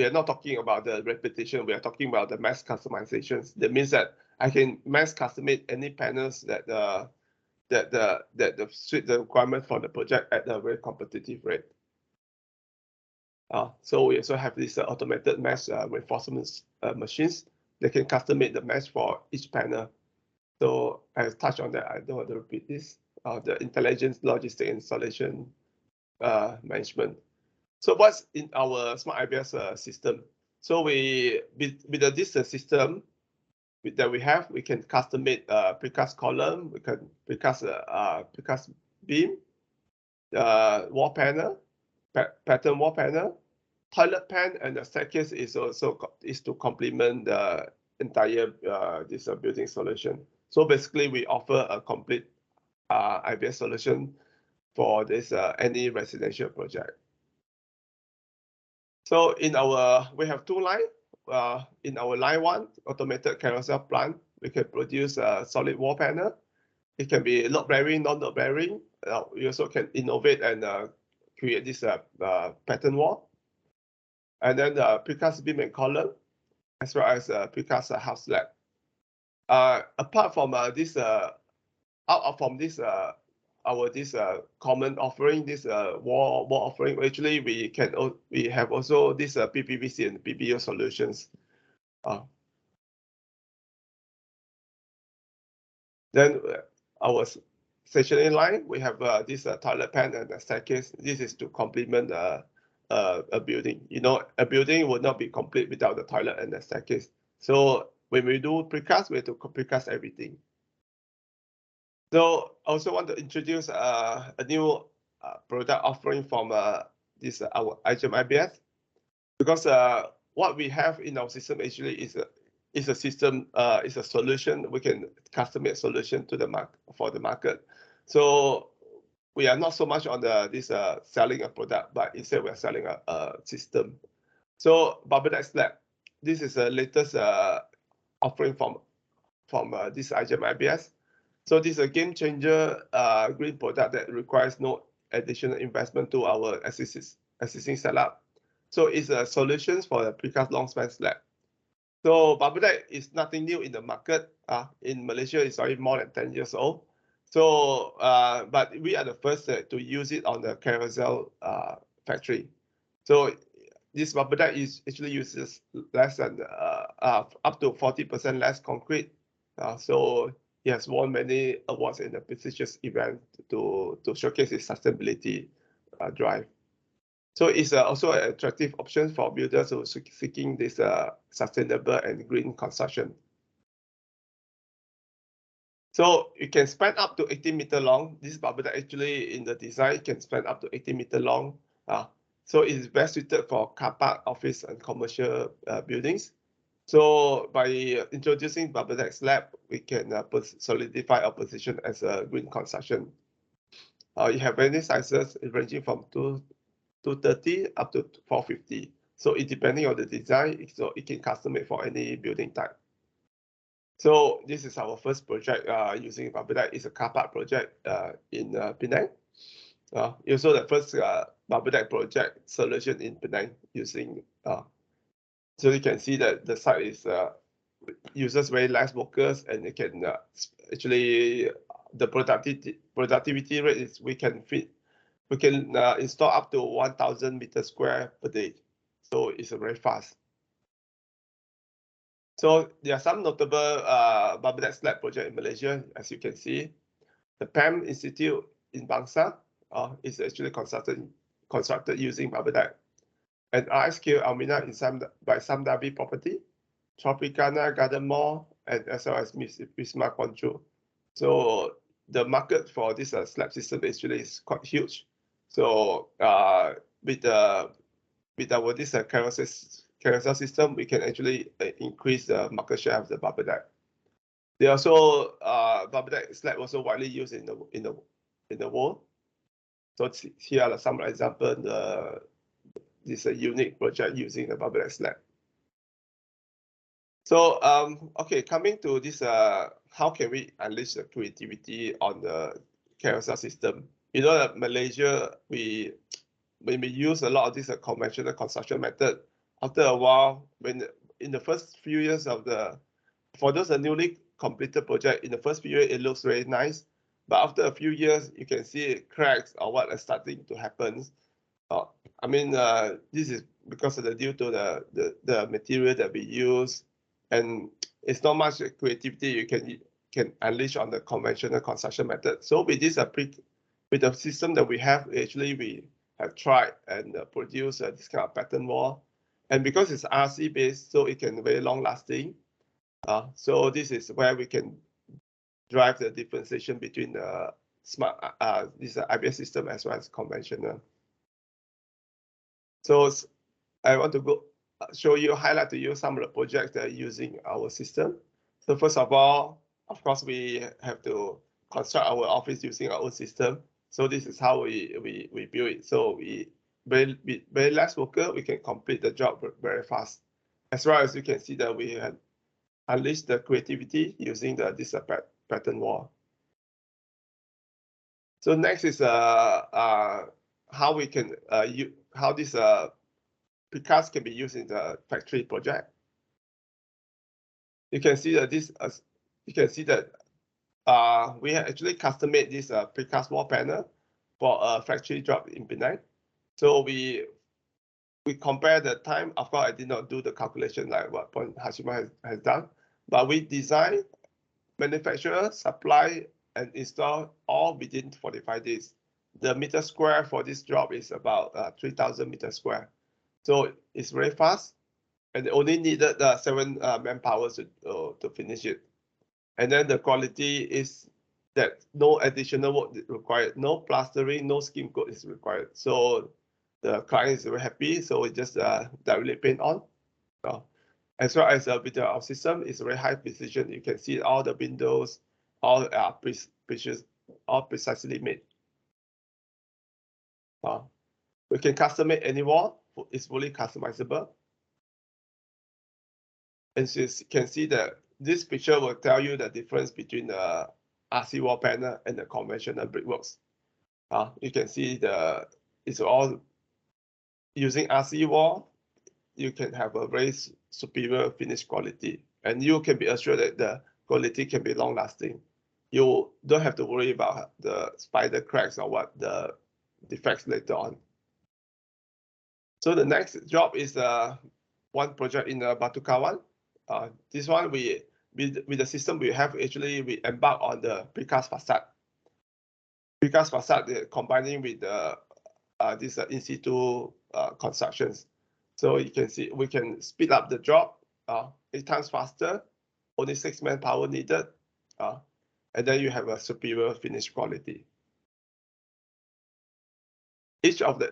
are not talking about the repetition. We are talking about the mass customizations. That means that I can mass customize any panels that suit the requirement for the project at a very competitive rate. So we also have this automated mesh reinforcement machines that can customize the mesh for each panel. So I touched on that. I don't want to repeat this. The intelligence, logistic installation management. So what's in our Smart IBS system? So with this system that we have, we can customize precast column, we can precast beam, wall panel, pattern wall panel, toilet pan, and the staircase is also to complement the entire this building solution. So basically, we offer a complete IBS solution for this any residential project. So we have 2 lines. In our line 1, automated carousel plant, We can produce a solid wall panel. It can be load bearing, non-load bearing. We also can innovate and create this pattern wall. And then precast beam and column, as well as precast house slab. Apart from this, out from this common offering, this wall offering, actually we have also this PPVC and PBO solutions. Then our stationary line, we have this toilet pan and a staircase. This is to complement a building. You know, a building would not be complete without the toilet and the staircase. So when we do precast, we have to precast everything. So I also want to introduce a new product offering from this our IGEM IBS, because what we have in our system actually is a system, is a solution. We can customize solution to the market for the market. So we are not so much on this selling a product, but instead we are selling a system. So Bubble Deck Slab, this is the latest offering from this IGEM IBS. So this is a game changer green product that requires no additional investment to our existing setup. So it's a solution for the precast long span slab. So Bubble Deck is nothing new in the market. In Malaysia, it's already more than 10 years old. So, but we are the first to use it on the Carousel factory. So this Bubble Deck actually uses less than up to 40% less concrete. So he has won many awards in the prestigious event to showcase his sustainability drive. So it's also an attractive option for builders who are seeking this sustainable and green construction. So you can span up to 18 meter long. This Bubble Deck actually in the design can span up to 18 meter long. So it's best suited for car park, office, and commercial buildings. So by introducing Bubble Deck Slab, we can solidify our position as a green construction. You have many sizes ranging from 230 up to 450. So it depending on the design, so it can custom made for any building type. So this is our first project using Bubble Deck. It's a car park project in Penang. Also the first Bubble Deck project solution in Penang using. So you can see that the site is uses very less workers, and it can actually the productivity rate is we can install up to 1,000 meters square per day. So it's very fast. So there are some notable Bubble Deck Slab project in Malaysia, as you can see. The PAM Institute in Bangsar is actually constructed using Bubble Deck. And RSQ Almina by Samdabi Property, Tropicana Garden Mall, and as well as Wisma Control. So the market for this slab system actually is quite huge. So with our this carousel system, we can actually increase the market share of the Bubble Deck. They also Bubble Deck slab also widely used in the world. So here are some examples. This is a unique project using the Bubble Deck Slab. So okay, coming to this, how can we unleash the creativity on the carousel system? You know that Malaysia, when we use a lot of this conventional construction method, after a while, when in the first few years for those newly completed project, in the first few years it looks very nice, but after a few years you can see cracks or what are starting to happen. I mean, this is because of due to the material that we use, and it's not much creativity you can unleash on the conventional construction method. So with this with the system that we have, actually we have tried and produced this kind of pattern wall, and because it's RC based, so it can be very long lasting. So this is where we can drive the differentiation between the smart this IBS system as well as conventional. So I want to highlight to you some of the projects that are using our system. So first of all, of course, we have to construct our office using our own system. So this is how we build it. So with very less worker, we can complete the job very fast. As well as you can see that we unleash the creativity using this pattern wall. So next is how we can how this precast can be used in the factory project. You can see that we have actually custom made this precast wall panel for a factory job in Penang. So we compare the time. Of course, I did not do the calculation like what Puan Hashimah has done, but we design, manufacture, supply, and install all within 45 days. The meter square for this job is about 3,000 meters square. So it's very fast, and only needed 7 manpower to finish it. And then the quality is that no additional work required, no plastering, no skim coat is required. So the client is very happy. So we just directly paint on. As well as with our system, it's very high precision. You can see all the windows, all are precisely made. We can custom make any wall. It's fully customizable. And you can see that this picture will tell you the difference between the RC wall panel and the conventional brickworks. You can see it's all using RC wall. You can have a very superior finish quality, and you can be assured that the quality can be long lasting. You don't have to worry about the spider cracks or what the defects later on. So the next job is one project in Batu Kawan. This one with the system we have, actually we embark on the precast facade. Precast facade combining with this in situ constructions. So you can see we can speed up the job 8 times faster, only 6 manpower needed, and then you have a superior finish quality. Each of the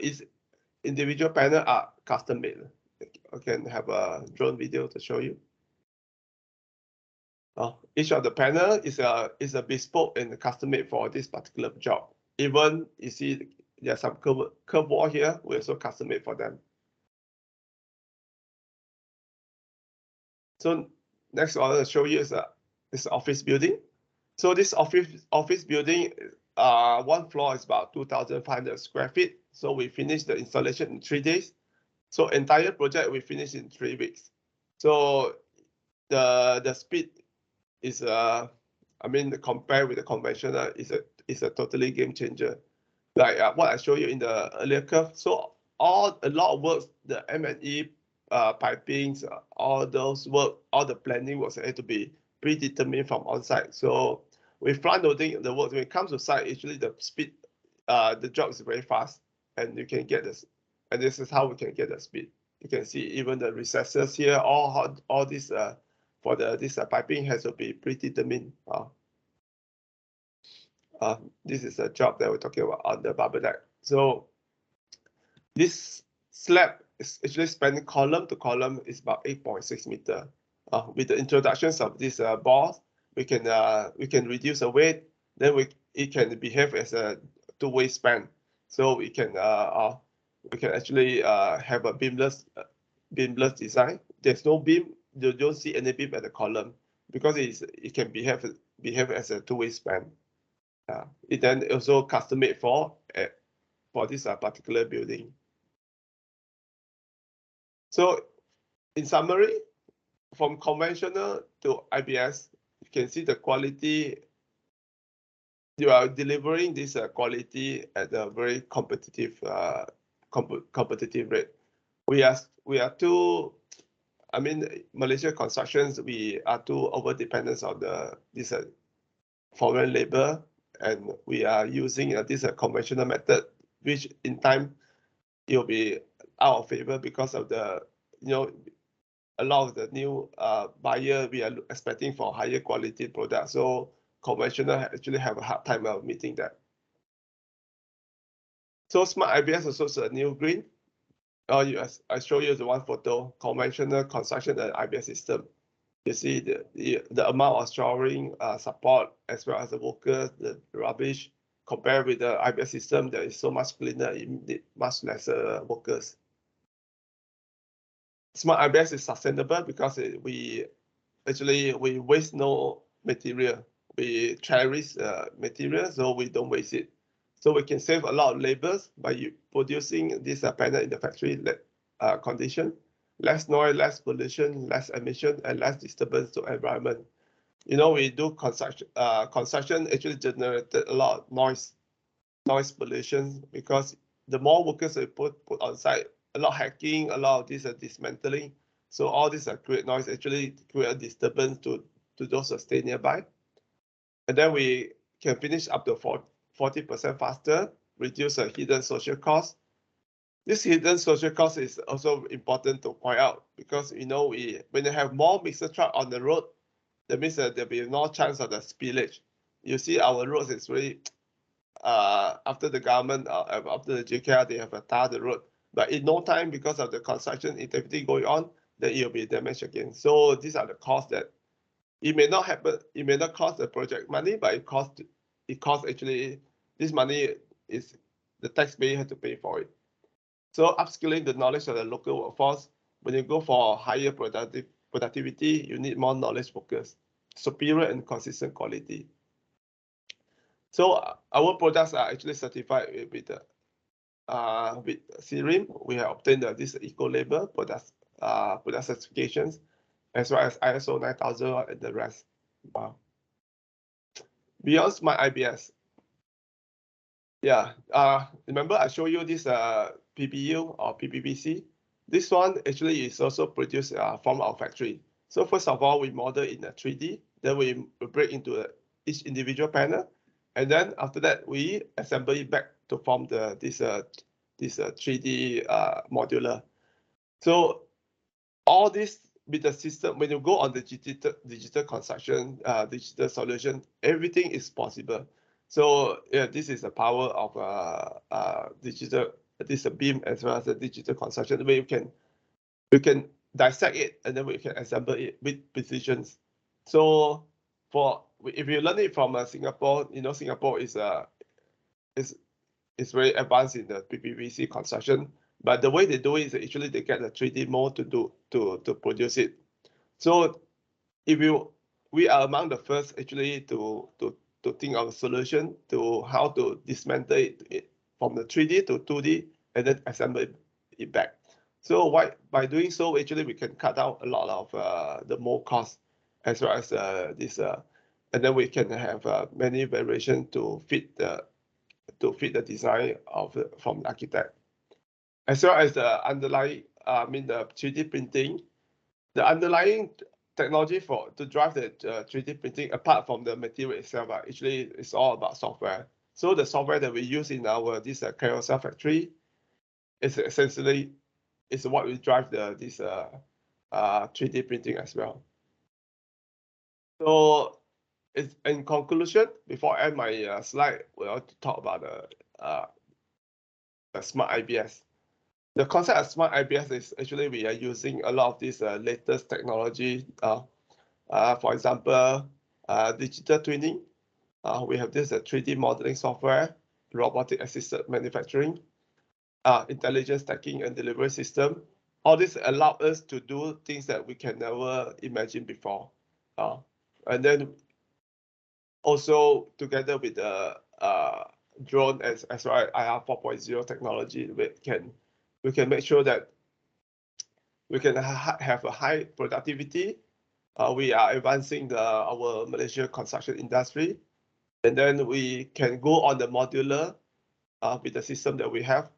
individual panel are custom made. I can have a drone video to show you. Each of the panel is a bespoke and custom made for this particular job. Even you see there's some curve wall here, we also custom made for them. So next I want to show you is this office building. So this office building, one floor is about 2,500 square feet. So we finished the installation in 3 days. So entire project we finished in 3 weeks. So the speed is compared with the conventional is a totally game changer. Like what I showed you in the earlier curve. So a lot of works, the M&E pipings, all those work, all the planning was had to be predetermined from on site. So with front loading the work, when it comes to site, actually the speed, the job is very fast, and you can get this. And this is how we can get the speed. You can see even the recesses here, all this for this piping has to be predetermined. This is a job that we're talking about on the bubble deck. So this slab is actually spanning column to column is about 8.6 meters. With the introductions of these balls, we can reduce the weight. Then it can behave as a two-way span. So we can actually have a beamless design. There's no beam. You don't see any beam at the column because it can behave as a two-way span. It then also custom made for this particular building. So in summary, from conventional to IBS, you can see the quality. You are delivering this quality at a very competitive rate. We are too. I mean, Malaysia constructions, we are too over dependent on this foreign labor, and we are using this conventional method, which in time it will be out of favor because of the a lot of the new buyer we are expecting for higher quality products. So conventional actually have a hard time of meeting that. So smart IBS also is a new green. I show you the one photo, conventional construction and IBS system. You see the amount of shoring support as well as the workers, the rubbish, compared with the IBS system that is so much cleaner, it need much lesser workers. Smart IBS is sustainable because we actually we waste no material. We cherish material, so we don't waste it. So we can save a lot of labors by producing this panel in the factory condition. Less noise, less pollution, less emission, and less disturbance to environment. You know, we do construction. Construction actually generated a lot of noise pollution, because the more workers we put on site, a lot of hacking, a lot of this dismantling. So all this create noise, actually create a disturbance to those who stay nearby. And then we can finish up to 40% faster, reduce the hidden social cost. This hidden social cost is also important to point out, because you know, when you have more mixer truck on the road, that means that there'll be no chance of the spillage. You see our roads is really after the government, after the JKR, they have tarred the road. But in no time, because of the construction activity going on, then it will be damaged again. So these are the costs that it may not happen. It may not cost the project money, but it costs actually, this money is the taxpayer have to pay for it. So upskilling the knowledge of the local workforce. When you go for higher productivity, you need more knowledge focus, superior and consistent quality. So our products are actually certified with CRIM. We have obtained this eco label product certifications, as well as ISO 9000 and the rest. Wow. Beyond Smart IBS. Yeah, remember I showed you this PPU or PPPC. This one actually is also produced from our factory. So first of all, we model in a 3D, then we break into each individual panel, and then after that we assemble it back to form this 3D modular. So all this with the system, when you go on the digital construction, digital solution, everything is possible. So yeah, this is the power of digital, this BIM as well as the digital construction, where you can dissect it and then we can assemble it with precisions. So if you learn it from Singapore, you know, Singapore is very advanced in the PPPC construction. But the way they do it is actually they get a 3D mold to produce it. So we are among the first actually to think of a solution to how to dismantle it from the 3D to 2D and then assemble it back. So by doing so, actually we can cut out a lot of the mold cost, as well as this, and then we can have many variations to fit the design from the architect, as well as the underlying, the 3D printing. The underlying technology to drive the 3D printing, apart from the material itself, actually it's all about software. So the software that we use in this carousel factory is essentially what we drive this 3D printing as well. So in conclusion, before I end my slide, we want to talk about the Smart IBS. The concept of Smart IBS is actually we are using a lot of this latest technology. For example, digital twinning. We have this 3D modeling software, robotic assisted manufacturing, intelligent stacking and delivery system. All this allow us to do things that we can never imagine before. And then also together with the drone as well as IR 4.0 technology, we can make sure that we can have a high productivity. We are advancing our Malaysia construction industry, and then we can go on the modular with the system that we have.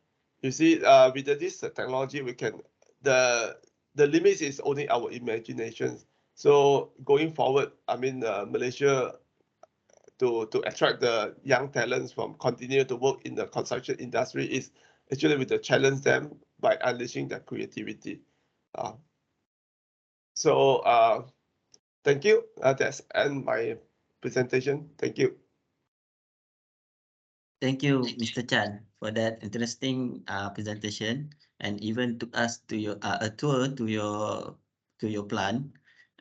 You see, with this technology, we can the limits is only our imagination. So going forward, Malaysia to attract the young talents from continue to work in the construction industry is actually with the challenge them by unleashing their creativity. Thank you. That's end my presentation. Thank you.
Thank you, Mr. Chan, for that interesting presentation, and even took us to a tour to your plant.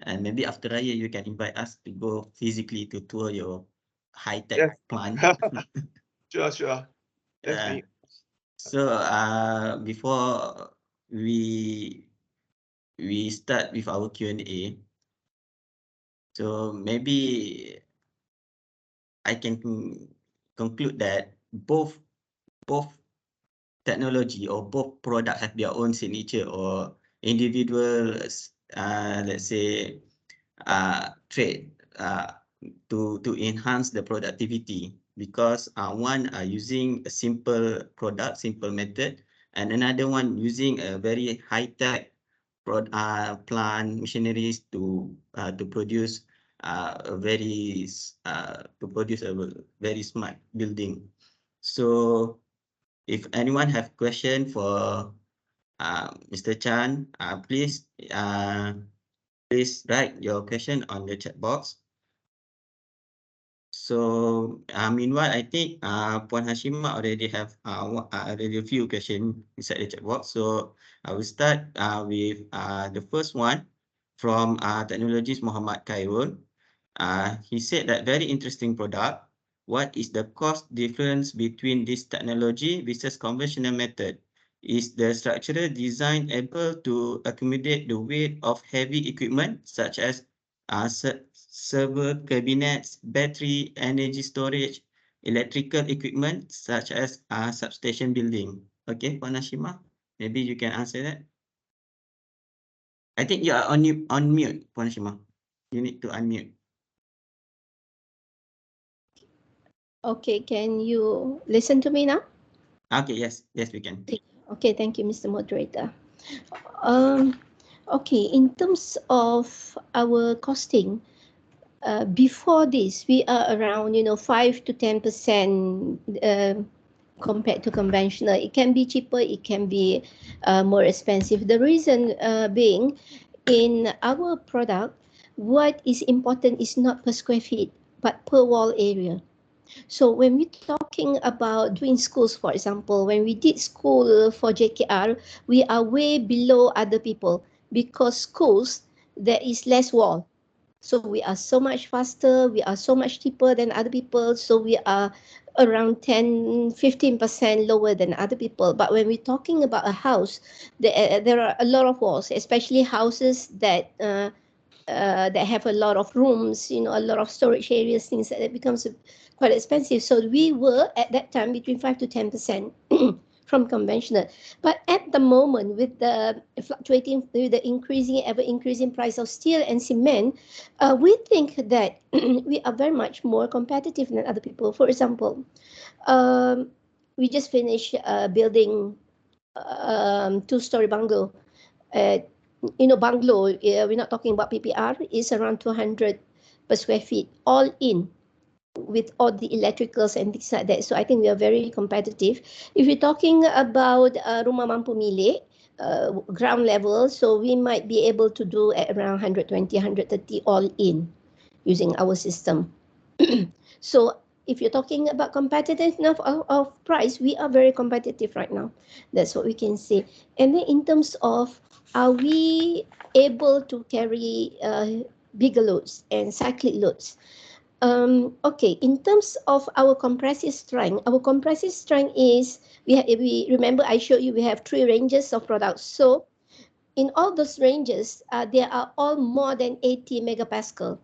And maybe after Raya, you can invite us to go physically to tour your high-tech plant.
Sure. Thanks.
So before we start with our Q&A, So maybe I can conclude that both technology or both product have their own signature or individual, let's say, trait to enhance the productivity, because one are using a simple product, simple method, and another one using a very high-tech plant machineries to produce a very smart building. So if anyone have question for Mr. Chan, please write your question on the chat box. So meanwhile, I think Puan Hashima already have already a few questions inside the chat box. So I will start with the first one from Technologies Muhammad Khairul. He said that very interesting product. What is the cost difference between this technology versus conventional method? Is the structural design able to accommodate the weight of heavy equipment such as server cabinets, battery, energy storage, electrical equipment such as substation building? Okay, Puan Hashima, maybe you can answer that. I think you are on mute, Puan Hashima. You need to unmute.
Okay, can you listen to me now?
Okay, yes, we can.
Okay, thank you, Mr. Moderator. Okay, in terms of our costing, before this, we are around 5 to 10% compared to conventional. It can be cheaper, it can be more expensive. The reason being, in our product, what is important is not per square feet, but per wall area. So when we're talking about doing schools, for example, when we did school for JKR, we are way below other people because schools, there is less wall. So we are so much faster, we are so much cheaper than other people. So we are around 10-15% lower than other people. But when we're talking about a house, there are a lot of walls, especially houses that have a lot of rooms, a lot of storage areas, things like that becomes quite expensive. So we were at that time between 5 to 10% from conventional. But at the moment, with the fluctuating, with the increasing, ever increasing price of steel and cement, we think that we are very much more competitive than other people. For example, we just finished building 2-story bungalow. Bungalow, we're not talking about PPR, is around 200 per square feet, all in, with all the electricals and things like that. So I think we are very competitive. If you're talking about rumah mampu milik, ground level, so we might be able to do at around 120, 130 all in using our system. So if you're talking about competitiveness of price, we are very competitive right now. That's what we can say. And then in terms of, are we able to carry bigger loads and cyclic loads? Okay, in terms of our compressive strength is, we remember I showed you we have 3 ranges of products. So in all those ranges, they are all more than 80 megapascal.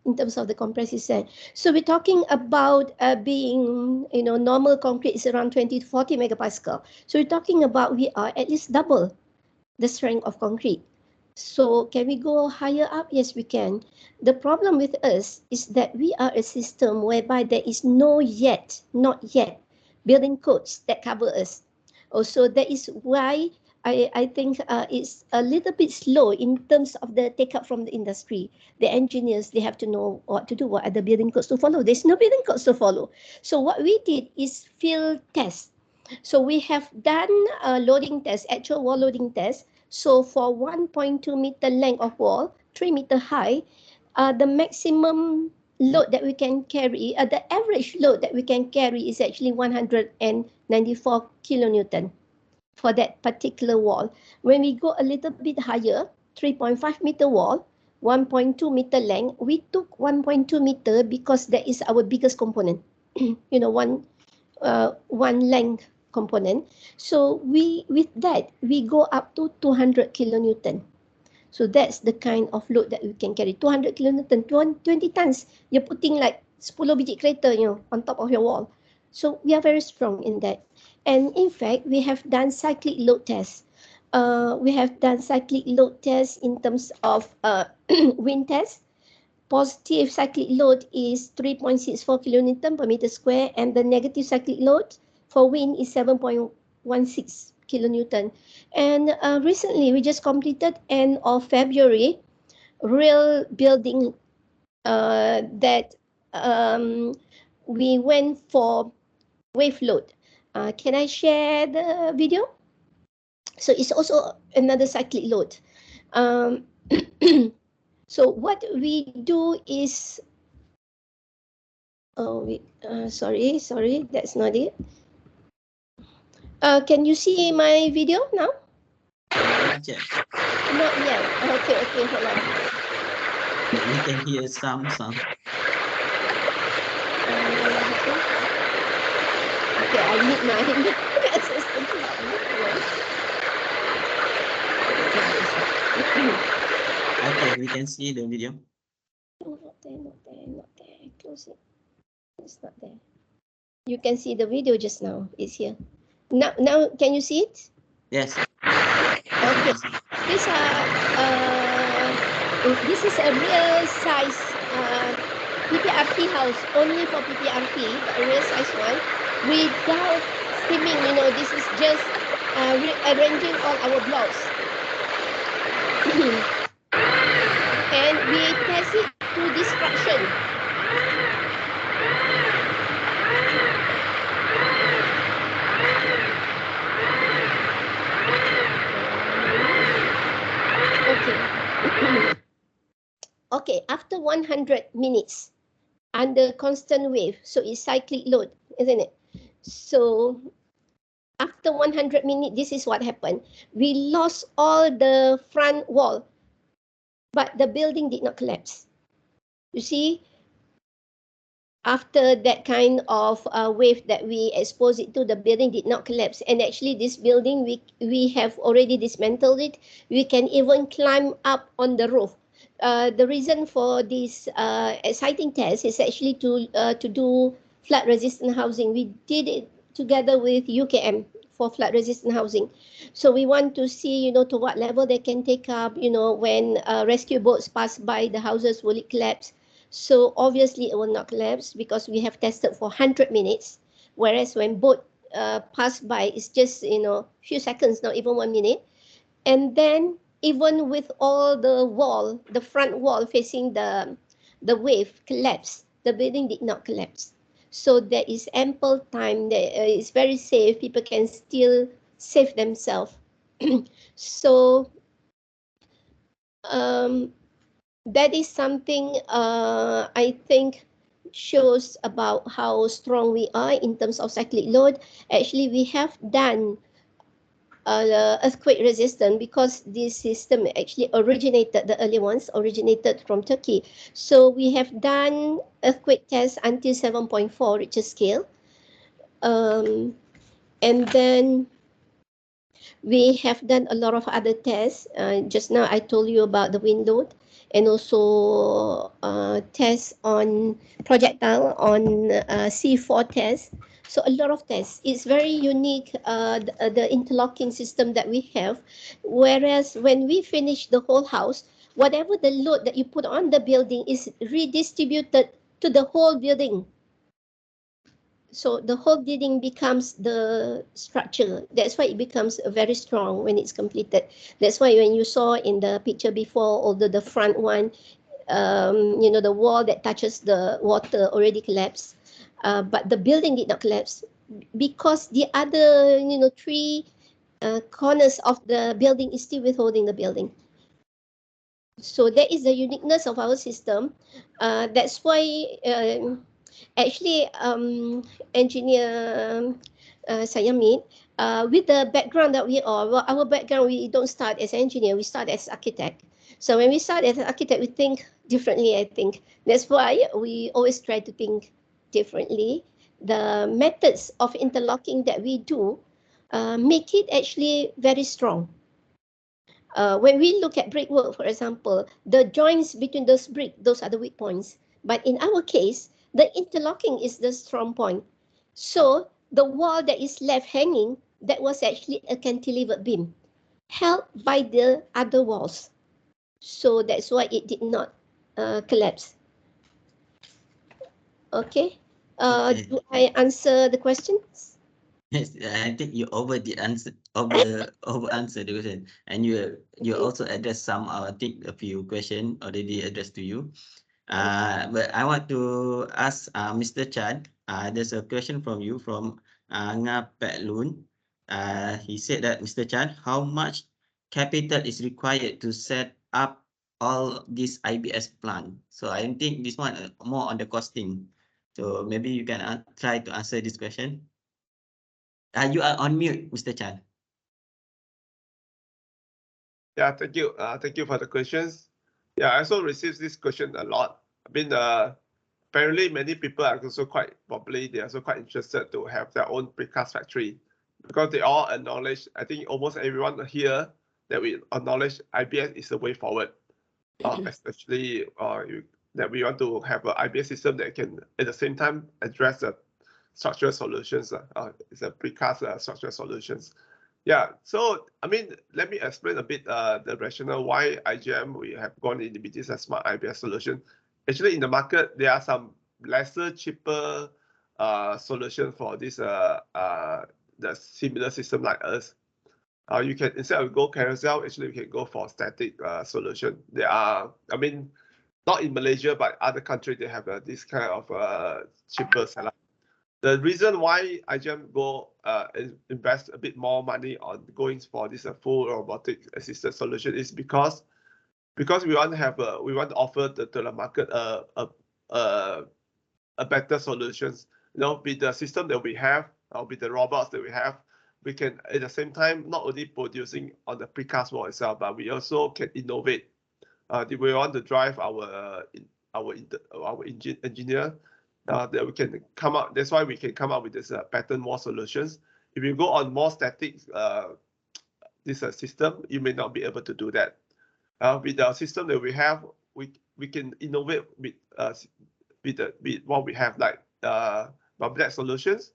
In terms of the compressive strength. So we're talking about being, normal concrete is around 20 to 40 megapascal. So we're talking about we are at least double the strength of concrete. So can we go higher up? Yes, we can. The problem with us is that we are a system whereby there is not yet building codes that cover us. Also, that is why I think it's a little bit slow in terms of the take-up from the industry. The engineers, they have to know what to do, what are the building codes to follow. There's no building codes to follow. So what we did is field test. So we have done loading test, actual wall loading test. So for 1.2 meter length of wall, 3 meter high, the maximum load that we can carry, the average load that we can carry is actually 194 kilonewton for that particular wall. When we go a little bit higher, 3.5 meter wall, 1.2 meter length, we took 1.2 meter because that is our biggest component. One length component. So with that, we go up to 200 kilonewton. So that's the kind of load that we can carry. 200 kilonewton, 20 tons. You're putting like 10 biji kereta, on top of your wall. So we are very strong in that. And in fact, we have done cyclic load tests. We have done cyclic load tests in terms of wind tests. Positive cyclic load is 3.64 kilonewton per meter square, and the negative cyclic load for wind is 7.16 kilonewton. And recently, we just completed end of February, real building that we went for wave load. Can I share the video? So it's also another cyclic load. So what we do is, sorry, that's not it. Can you see my video now?
Not yet.
Not yet. Okay, hold on.
But we can hear some.
Okay, I need my assistant to help me.
Okay, we can see the video.
Not there. Close it. It's not there. You can see the video just now. It's here. Now, can you see it?
Yes.
Okay. This is a real size PPRP house, only for PPRP, but a real size one, without skimming. This is just arranging all our blocks. And we test it through destruction. Okay, after 100 minutes under constant wave, so it's cyclic load, isn't it? So after 100 minutes, this is what happened. We lost all the front wall, but the building did not collapse. You see, after that kind of wave that we exposed it to, the building did not collapse. And actually this building, we have already dismantled it. We can even climb up on the roof. The reason for this exciting test is actually to do flood resistant housing. We did it together with UKM for flood resistant housing. So we want to see, to what level they can take up, when rescue boats pass by the houses, will it collapse? So obviously it will not collapse because we have tested for 100 minutes. Whereas when boat pass by, it's just, few seconds, not even 1 minute. And then even with all the front wall facing the wave collapse, the building did not collapse. So there is ample time, that it's very safe, people can still save themselves. So that is something I think shows about how strong we are in terms of cyclic load. Actually, we have done earthquake resistant because this system actually originated, the early ones originated from Turkey. So we have done earthquake tests until 7.4 Richter scale. And then we have done a lot of other tests. Just now I told you about the wind load, and also tests on projectile on C4 tests. So a lot of tests. It's very unique, the interlocking system that we have. Whereas when we finish the whole house, whatever the load that you put on the building is redistributed to the whole building. So the whole building becomes the structure. That's why it becomes very strong when it's completed. That's why when you saw in the picture before, although the front one, the wall that touches the water already collapsed, but the building did not collapse because the other, 3 corners of the building is still withholding the building. So that is the uniqueness of our system. That's why actually, engineer Sayamid, with the background that we are, well, our background, we don't start as engineer, we start as architect. So when we start as an architect, we think differently, I think. That's why we always try to think differently. The methods of interlocking that we do make it actually very strong. When we look at brickwork, for example, the joints between those bricks, those are the weak points. But in our case, the interlocking is the strong point. So the wall that is left hanging, that was actually a cantilevered beam, held by the other walls. So that's why it did not collapse. Okay.
Okay.
Do I answer the questions?
Yes, I think you over answer the question, and you
Okay.
also addressed some. I think a few questions already addressed to you. But I want to ask Mr. Chan. There's a question from you from Nga Pet Loon. He said that, Mr. Chan, how much capital is required to set up all this IBS plant? So I think this one more on the costing. So maybe you can try to answer this question. You are on mute, Mr. Chan.
Yeah, thank you. Thank you for the questions. Yeah, I also received this question a lot. I mean, apparently many people are also quite probably they are also quite interested to have their own precast factory because they all acknowledge. I think almost everyone here that we acknowledge IBS is the way forward, especially that we want to have an IBS system that can at the same time address the structural solutions. It's a precast structural solutions. Yeah, so I mean, let me explain a bit the rationale why IGM we have gone into this smart IBS solution. Actually, in the market, there are some lesser, cheaper solution for this the similar system like us. You can instead of go carousel, actually you can go for static solution. There are, I mean, not in Malaysia, but other countries they have this kind of cheaper setup. The reason why IGM go invest a bit more money on going for this full robotic assisted solution is because we want to have we want to offer to the market a better solutions. You know, with the system that we have, or with the robots that we have, we can at the same time not only producing on the precast wall itself, but we also can innovate. We want to drive our engineer that we can come up. That's why we can come up with this pattern wall solutions. If you go on more static this system, you may not be able to do that. With our system that we have, we can innovate with what we have, like bubble solutions.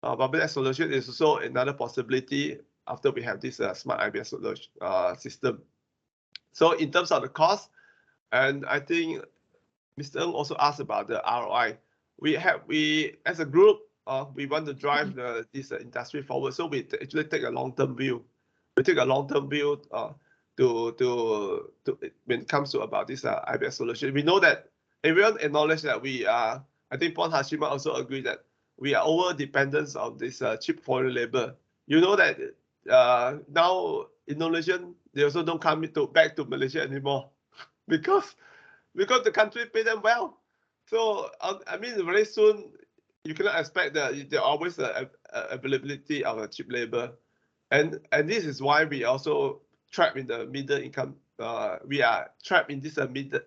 Bubble solution is also another possibility after we have this smart IBS solution system. So in terms of the cost, and I think Mr. Ng also asked about the ROI. We as a group, we want to drive this industry forward. So we actually take a long-term view. We take a long-term view to when it comes to about this IBS solution. We know that everyone acknowledge that we are. I think Port Hashima also agree that we are over dependent on this cheap foreign labor. You know that now Indonesian they also don't come back to Malaysia anymore because the country pay them well. So I mean, very soon you cannot expect that there always availability of cheap labor, and this is why we also trapped in the middle income. We are trapped in this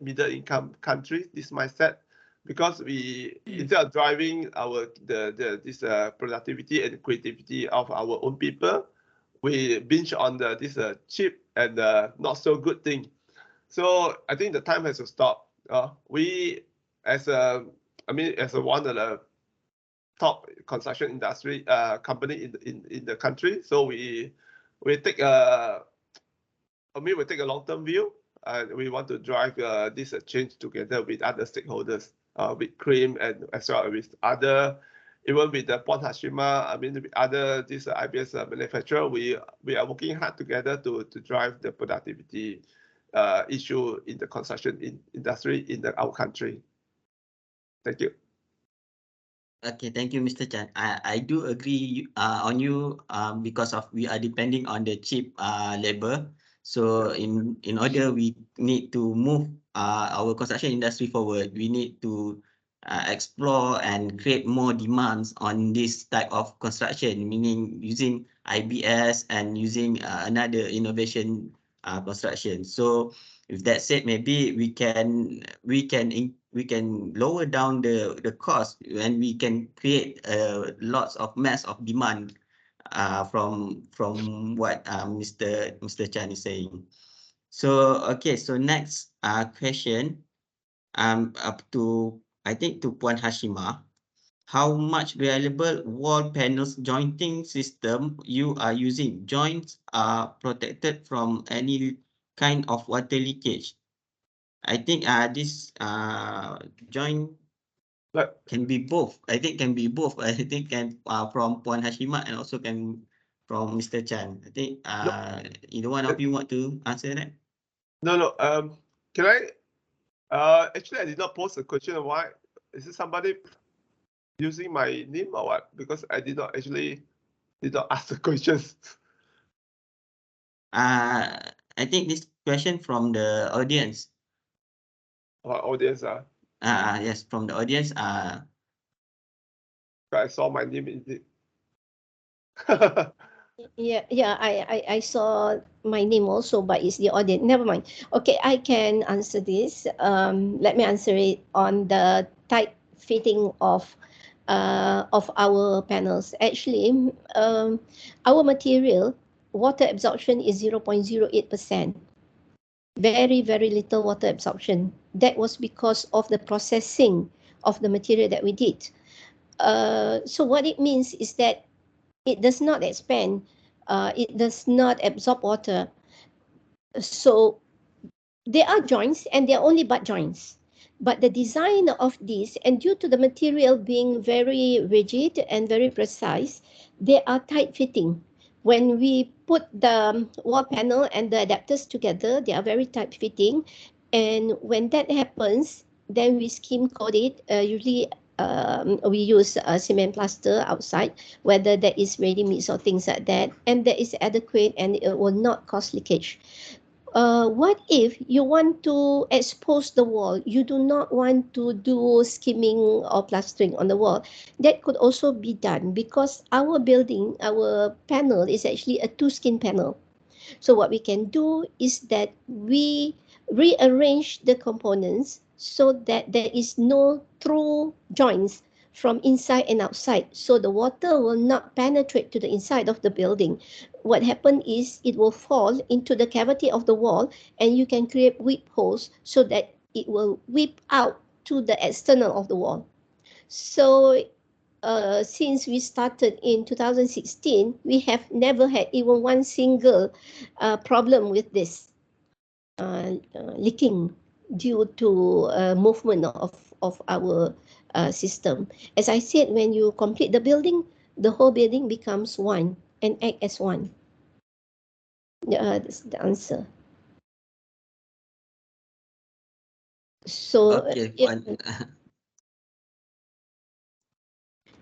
middle income country. This mindset, because we instead of driving this productivity and creativity of our own people, we binge on this cheap and not so good thing. So I think the time has to stop. We, as one of the top construction industry company in the country, so we take a long-term view, and we want to drive this change together with other stakeholders, with CREAM and as well with other, even with the Port Hashima, I mean with other this IBS manufacturer, we are working hard together to drive the productivity issue in the construction industry in our country. Thank you.
Okay, thank you, Mr. Chan. I do agree on you because of we are depending on the cheap labor. So in order we need to move our construction industry forward, we need to explore and create more demands on this type of construction, meaning using IBS and using another innovation construction. So with that said, maybe we can lower down the cost, and we can create lots of mass of demand from what Mr. Chan is saying. So okay, so next question up to I think to Puan Hashima. How much reliable wall panels jointing system you are using? Joints are protected from any kind of water leakage. I think this joint
But
can be both. I think can be both. I think can from Puan Hashima and also can from Mr. Chan. I think either one of you want to answer that?
no. Can I? Actually, I did not post a question. Why is it somebody using my name or what? Because I did not ask the questions.
I think this question from the audience.
Our audience
Yes, from the audience.
I saw my name in it.
Yeah, I saw my name also, but it's the audience. Never mind. Okay, I can answer this. Let me answer it on the tight fitting of our panels. Actually, our material water absorption is 0.08%. Very, very little water absorption. That was because of the processing of the material that we did. So what it means is that it does not expand, it does not absorb water. So there are joints and they are only butt joints. But the design of this, and due to the material being very rigid and very precise, they are tight fitting. When we put the wall panel and the adapters together, they are very tight fitting. And when that happens, then we skim coat it. Usually we use cement plaster outside, whether that is ready mix or things like that, and that is adequate and it will not cause leakage. What if you want to expose the wall? You do not want to do skimming or plastering on the wall. That could also be done because our building, our panel is actually a two-skin panel. So what we can do is that we rearrange the components so that there is no through joints from inside and outside. So the water will not penetrate to the inside of the building. What happens is it will fall into the cavity of the wall and you can create weep holes so that it will weep out to the external of the wall. So since we started in 2016, we have never had even one single problem with this leaking due to movement of our system. As I said, when you complete the building, the whole building becomes one and act as one. That's the answer. So
Okay,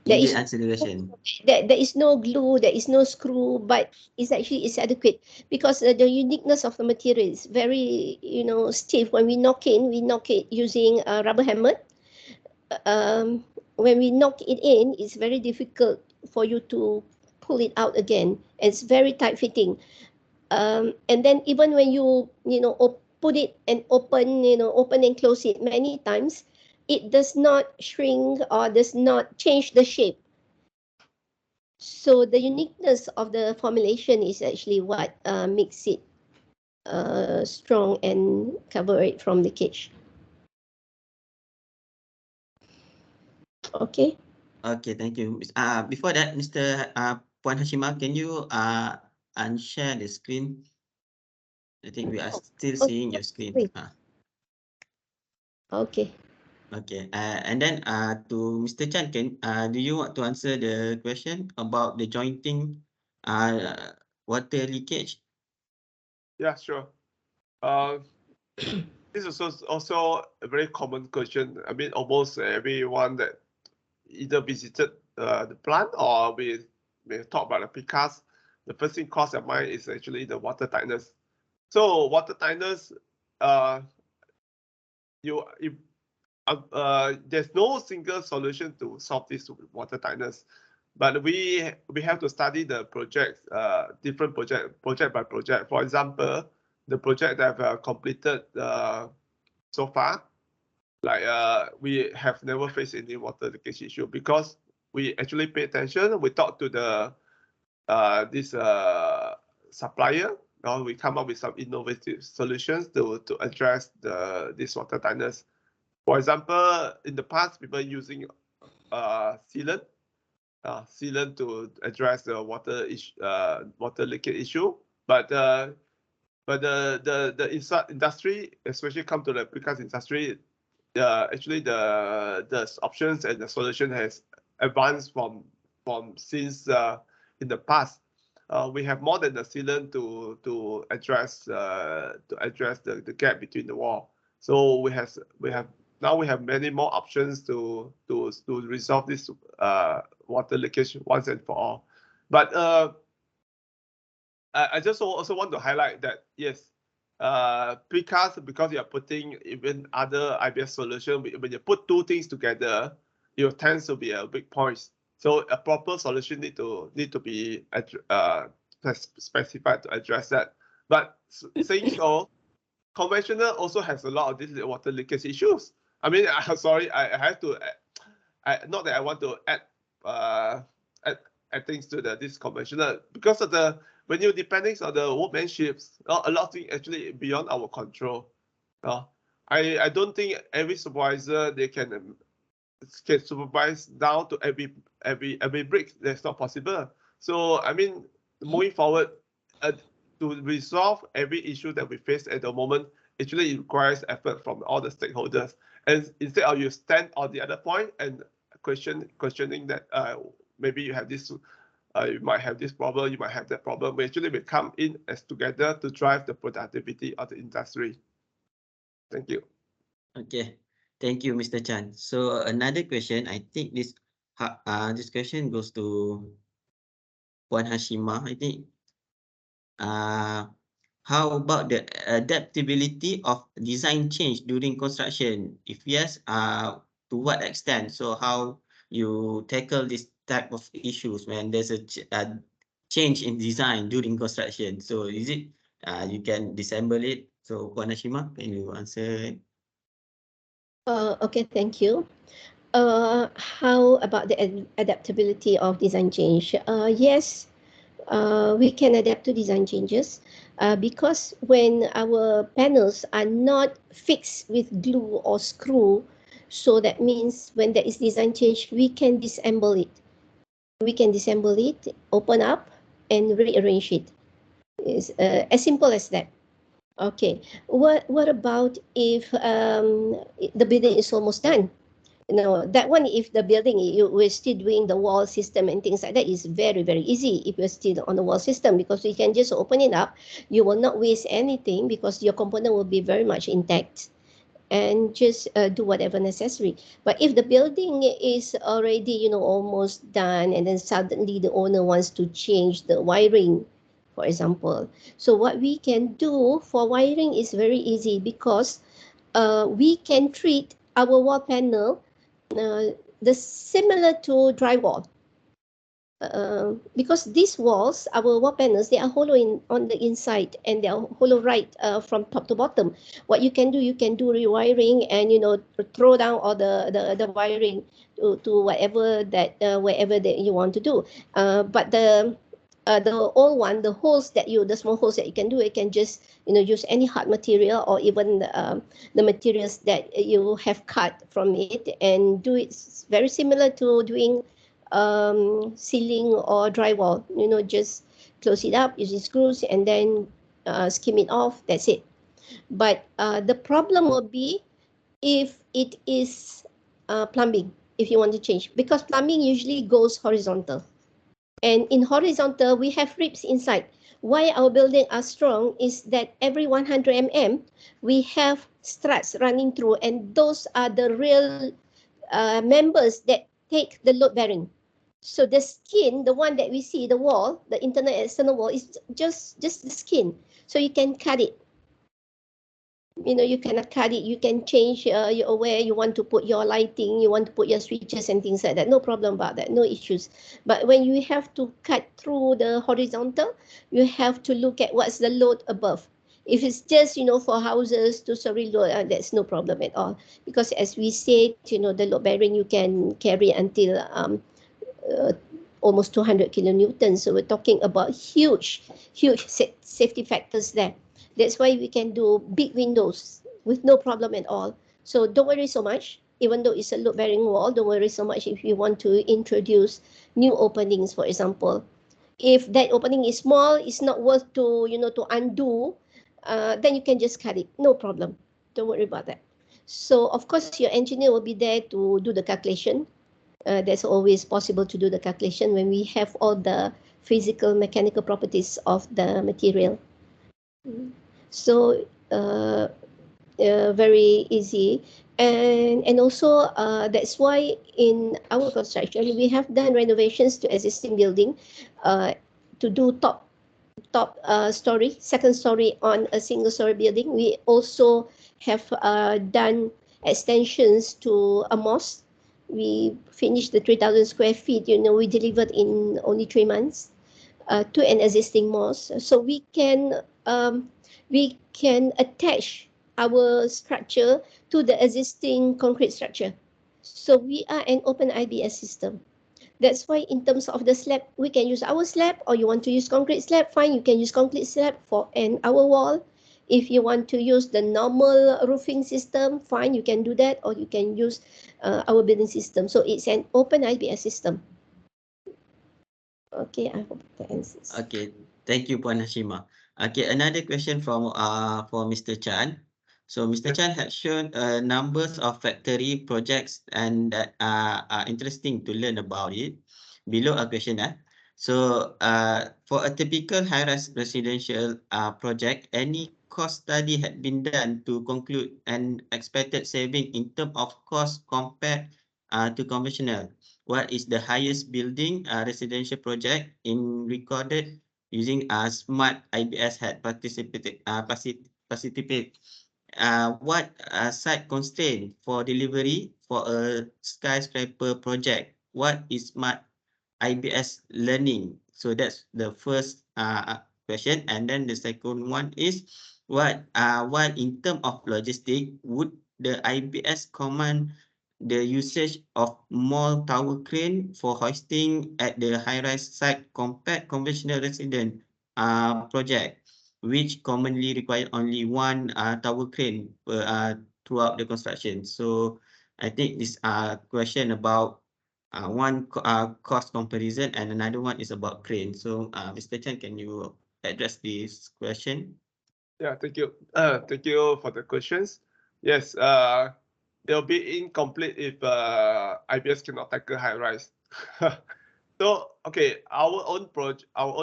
there
you did
is
answer the question.
there is no glue, there is no screw, but it's adequate because the uniqueness of the material is very stiff. When we knock it using a rubber hammer. When we knock it in, it's very difficult for you to pull it out again. It's very tight fitting. And then even when you put it and open and close it many times, it does not shrink or does not change the shape. So the uniqueness of the formulation is actually what makes it strong and cover it from leakage. Okay.
Okay, thank you. Before that, Mr. Puan Hashima, can you unshare the screen? I think we are still seeing your screen.
Okay.
Okay. And then to Mr. Chan, do you want to answer the question about the jointing water leakage?
Yeah, sure. This is also a very common question. I mean, almost everyone that either visited the plant or we talk about the precast, the first thing cross their mind is actually the water tightness. So water tightness, there's no single solution to solve this water tightness, but we have to study the projects, different project by project. For example, the project that I've completed so far, like we have never faced any water leakage issue because we actually pay attention. We talk to the this supplier. Now we come up with some innovative solutions to address this water tightness. For example, in the past, people using sealant to address the water leakage issue, but the industry, especially come to the precast industry, actually the options and the solution has advanced from since in the past. We have more than the sealant to address the gap between the wall. So we have many more options to resolve this water leakage once and for all. But I just also want to highlight that yes, precast, because you are putting even other IBS solution, when you put two things together, it tends to be a big point. So a proper solution need to be specified to address that. But saying so, conventional also has a lot of these water leakage issues. I mean, I'm sorry, I have to. Not that I want to add things to this conventional, because of when you're depending on the workmanship, a lot of things actually beyond our control. I don't think every supervisor they can supervise down to every brick. That's not possible. So I mean, moving forward, to resolve every issue that we face at the moment, actually it requires effort from all the stakeholders. And instead of you stand on the other point and questioning that maybe you have this, you might have this problem, you might have that problem. We actually will come in as together to drive the productivity of the industry. Thank you.
Okay, thank you, Mr. Chan. So another question, I think this question goes to Puan Hashimah. I think how about the adaptability of design change during construction? If yes, to what extent? So how you tackle this type of issues when there's a change in design during construction? So is it you can disassemble it? So Puan Hashimah, can you answer?
Okay, thank you. How about the adaptability of design change? Yes, we can adapt to design changes because when our panels are not fixed with glue or screw, so that means when there is design change, we can disassemble it. We can disassemble it, open up, and rearrange it. It's as simple as that. Okay. What about if the building is almost done? That one, if the building, we're still doing the wall system and things like that, is very, very easy if you're still on the wall system, because you can just open it up. You will not waste anything because your component will be very much intact, and just do whatever necessary. But if the building is already, almost done, and then suddenly the owner wants to change the wiring, for example. So what we can do for wiring is very easy, because we can treat our wall panel the similar to drywall, because these walls, our wall panels, they are hollow on the inside, and they are hollow right from top to bottom. What you can do rewiring, and throw down all the wiring to whatever that wherever that you want to do. But the old one, the small holes that you can do, you can just use any hard material, or even the materials that you have cut from it, and do it very similar to doing ceiling or drywall. Just close it up using screws, and then skim it off. That's it. But the problem will be if it is plumbing, if you want to change, because plumbing usually goes horizontal. And in horizontal, we have ribs inside. Why our building are strong is that every 100 mm, we have struts running through, and those are the real members that take the load bearing. So the skin, the one that we see, the wall, the internal and external wall, is just the skin. So you can cut it. You cannot cut it. You can change where you want to put your lighting, you want to put your switches and things like that. No problem about that, no issues. But when you have to cut through the horizontal, you have to look at what's the load above. If it's just, for houses to sorry load, that's no problem at all. Because as we said, the load bearing you can carry until almost 200 kilonewtons. So we're talking about huge safety factors there. That's why we can do big windows with no problem at all. So don't worry so much. Even though it's a load bearing wall, don't worry so much if you want to introduce new openings, for example. If that opening is small, it's not worth to, to undo, then you can just cut it. No problem. Don't worry about that. So of course, your engineer will be there to do the calculation. That's always possible to do the calculation when we have all the physical, mechanical properties of the material. So very easy. And also that's why in our construction we have done renovations to existing building to do top story, second story on a single story building. We also have done extensions to a mosque. We finished the 3,000 square feet, we delivered in only 3 months to an existing mosque. So we can attach our structure to the existing concrete structure. So we are an open IBS system. That's why in terms of the slab, we can use our slab, or you want to use concrete slab, fine, you can use concrete slab for our wall. If you want to use the normal roofing system, fine, you can do that, or you can use our building system. So it's an open IBS system. Okay, I hope that answers.
Okay, thank you, Puan Hashima. Okay, another question from for Mr. Chan. So Mr. Chan had shown numbers of factory projects and that are interesting to learn about it. Below a question. So for a typical high-rise residential project, any cost study had been done to conclude an expected saving in terms of cost compared to conventional? What is the highest building residential project in recorded using smart IBS had participated? What site constraint for delivery for a skyscraper project? What is smart IBS learning? So that's the first question, and then the second one is what while in terms of logistic, would the IBS command the usage of more tower crane for hoisting at the high-rise site compared conventional resident project, which commonly require only one tower crane throughout the construction? So I think this question about one cost comparison, and another one is about crane. So Mr. Chan, can you address this question?
Yeah, thank you. Thank you for the questions. Yes, they'll be incomplete if IBS cannot tackle high rise. So okay, our own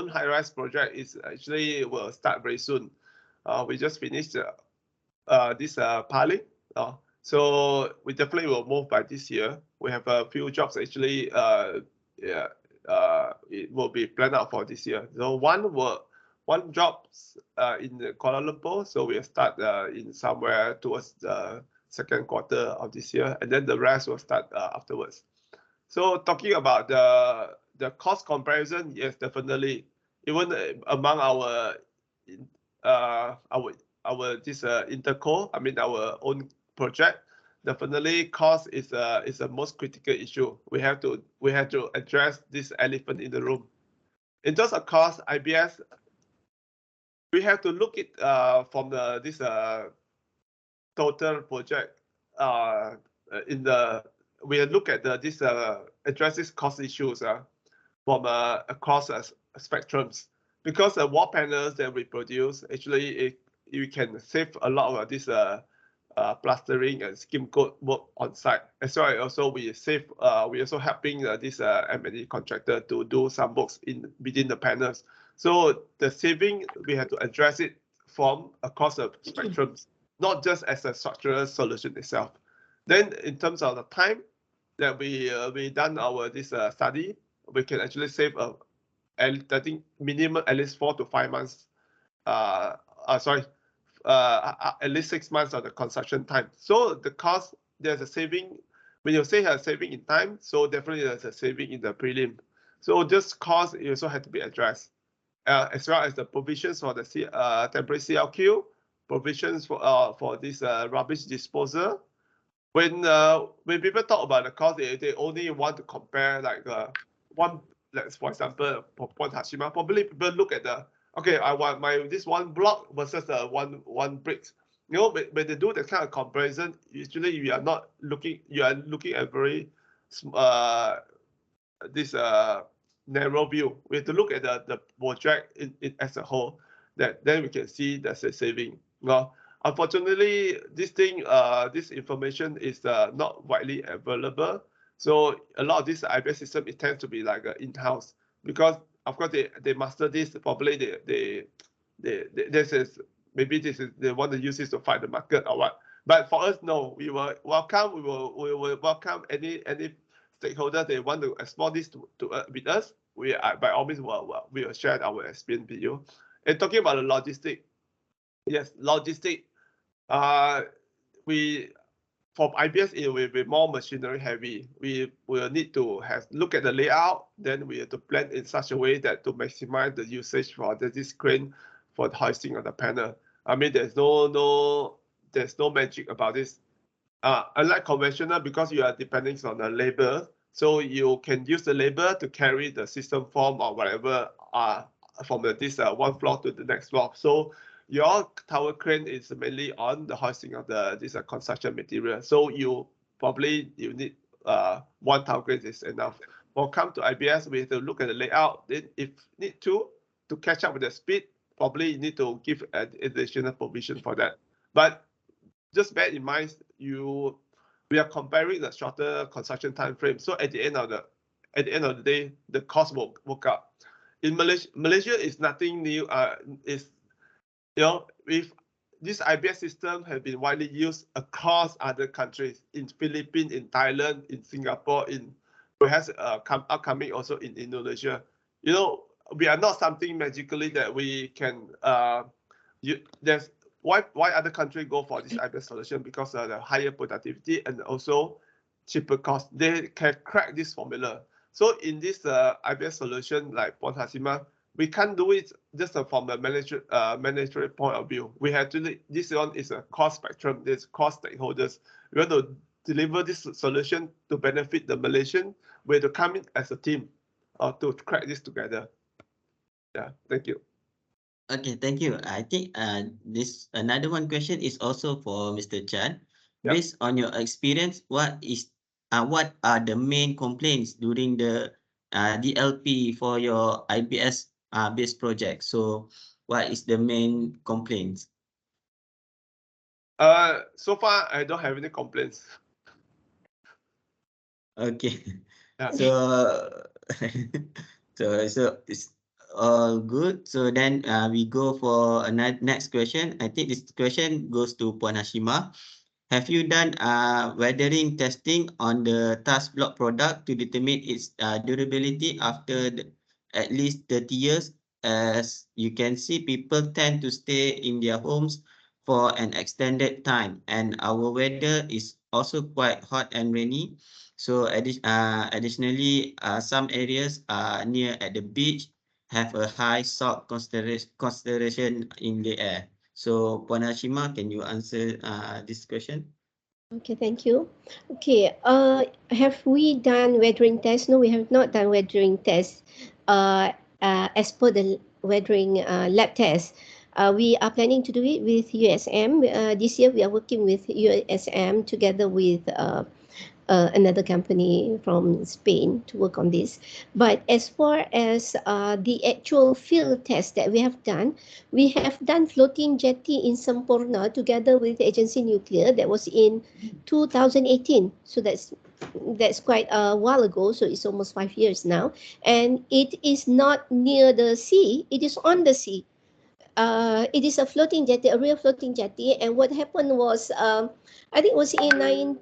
high rise project is actually will start very soon. We just finished this piling. So we definitely will move by this year. We have a few jobs actually. It will be planned out for this year. So one job in Kuala Lumpur, so we'll start in somewhere towards the second quarter of this year, and then the rest will start afterwards. So talking about the cost comparison, yes, definitely. Even among our this interco, I mean our own project, definitely cost is a most critical issue. We have to address this elephant in the room. In terms of cost, IBS, we have to look at from this total project we look at this addresses cost issues from across spectrums, because the wall panels that we produce actually you can save a lot of this plastering and skim coat work on site. As well, also we also helping this M&E contractor to do some works within the panels. So the saving, we have to address it from across the spectrums, not just as a structural solution itself. Then in terms of the time that we done this study, we can actually save I think minimum at least 4 to 5 months. At least 6 months of the construction time. So the cost, there's a saving. When you say a saving in time, so definitely there's a saving in the prelim. So this cost also had to be addressed, as well as the provisions for the temporary CLQ, provisions for this rubbish disposal. When people talk about the cost, they only want to compare like let's for example, Port Hashima, probably people look at the, okay, I want this one block versus the one bricks. You know, when they do that kind of comparison, usually you are looking at very this narrow view. We have to look at the project as a whole. Then we can see there's a saving. Well, unfortunately, this information is not widely available. So a lot of this IBS system, it tends to be like in-house, because of course they master this. Probably they want to use this to fight the market or what. But for us, no, we will welcome any stakeholder they want to explore this with us. We by all means we will share our experience with you. And talking about the logistic, yes, logistic. For IBS, it will be more machinery heavy. We will need to look at the layout. Then we have to plan in such a way that to maximize the usage for this crane for the hoisting of the panel. I mean, there's no magic about this. Unlike conventional, because you are depending on the labor, so you can use the labor to carry the system form or whatever from this one floor to the next floor. So your tower crane is mainly on the hoisting of this construction material. So you need one tower crane is enough. Or come to IBS, we have to look at the layout. Then if need to catch up with the speed, probably you need to give an additional provision for that. But just bear in mind, we are comparing the shorter construction time frame. So at the end of the day, the cost will work out. In Malaysia is nothing new. If this IBS system has been widely used across other countries, in Philippines, in Thailand, in Singapore, in perhaps upcoming also in Indonesia. We are not something magically that we can. There's why other countries go for this IBS solution, because of the higher productivity and also cheaper cost. They can crack this formula. So in this IBS solution like Port Hashima, we can't do it just from a monetary point of view. We have to. This one is a cost spectrum. There's cost stakeholders. We want to deliver this solution to benefit the Malaysian. We have to come in as a team to crack this together. Yeah, thank you.
Okay, thank you. I think this another one question is also for Mr. Chan.
Yeah.
Based on your experience, what are the main complaints during the DLP for your IBS based project? So what is the main complaints?
So far I don't have any complaints.
Okay.
Yeah.
So it's all good. So then we go for another next question. I think this question goes to Puan Hashima. Have you done weathering testing on the task block product to determine its durability after at least 30 years? As you can see, people tend to stay in their homes for an extended time, and our weather is also quite hot and rainy. So additionally, some areas near at the beach have a high salt concentration in the air. So Puan Hashima, can you answer this question?
Okay, thank you. Okay, have we done weathering tests? No, we have not done weathering tests. As per the weathering lab test, we are planning to do it with USM. This year we are working with USM together with another company from Spain to work on this. But as far as the actual field test that we have done floating jetty in Semporna together with Agency Nuclear. That was in 2018. So that's quite a while ago. So it's almost 5 years now. And it is not near the sea. It is on the sea. It is a floating jetty, a real floating jetty. And what happened was, I think it was in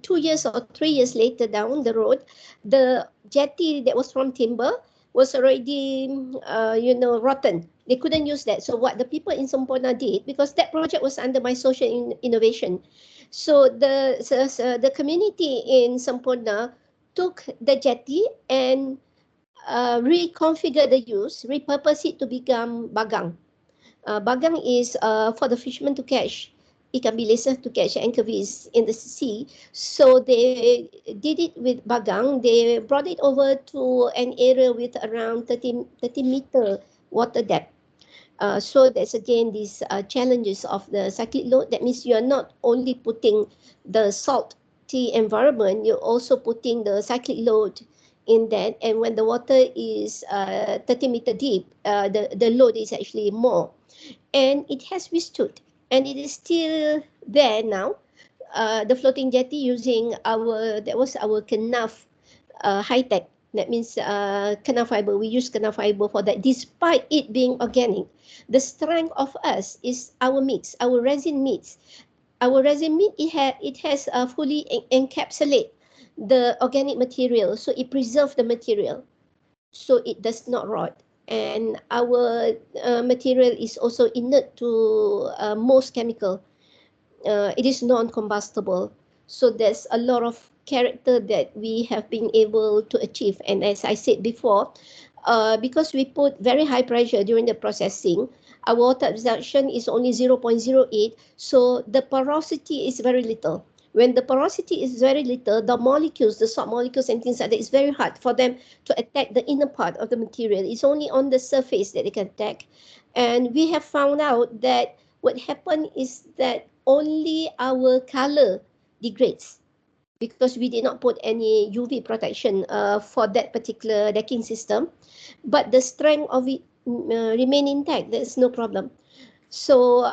2 years or 3 years later down the road, the jetty that was from timber was already, rotten. They couldn't use that. So what the people in Semporna did, because that project was under my social innovation, so the community in Semporna took the jetty and reconfigure the use, repurpose it to become bagang. Bagang is for the fishermen to catch ikan bilis to catch anchovies in the sea. So they did it with bagang. They brought it over to an area with around 30 meter water depth. So that's again these challenges of the cyclic load. That means you are not only putting the salty environment, you're also putting the cyclic load in that. And when the water is 30 meter deep, the load is actually more. And it has withstood. And it is still there now. The floating jetty using that was our Kenaf high tech. That means Kenaf fiber. We use Kenaf fiber for that, despite it being organic. The strength of us is our mix, our resin mix. Our resin mix, it has fully encapsulate the organic material, so it preserves the material, so it does not rot. And our material is also inert to most chemical. It is non-combustible. So there's a lot of character that we have been able to achieve. And as I said before, because we put very high pressure during the processing, our water absorption is only 0.08, so the porosity is very little. When the porosity is very little, the molecules, the salt molecules and things like that, it's very hard for them to attack the inner part of the material. It's only on the surface that they can attack. And we have found out that what happened is that only our color degrades because we did not put any UV protection for that particular decking system. But the strength of it remain intact. There's no problem. So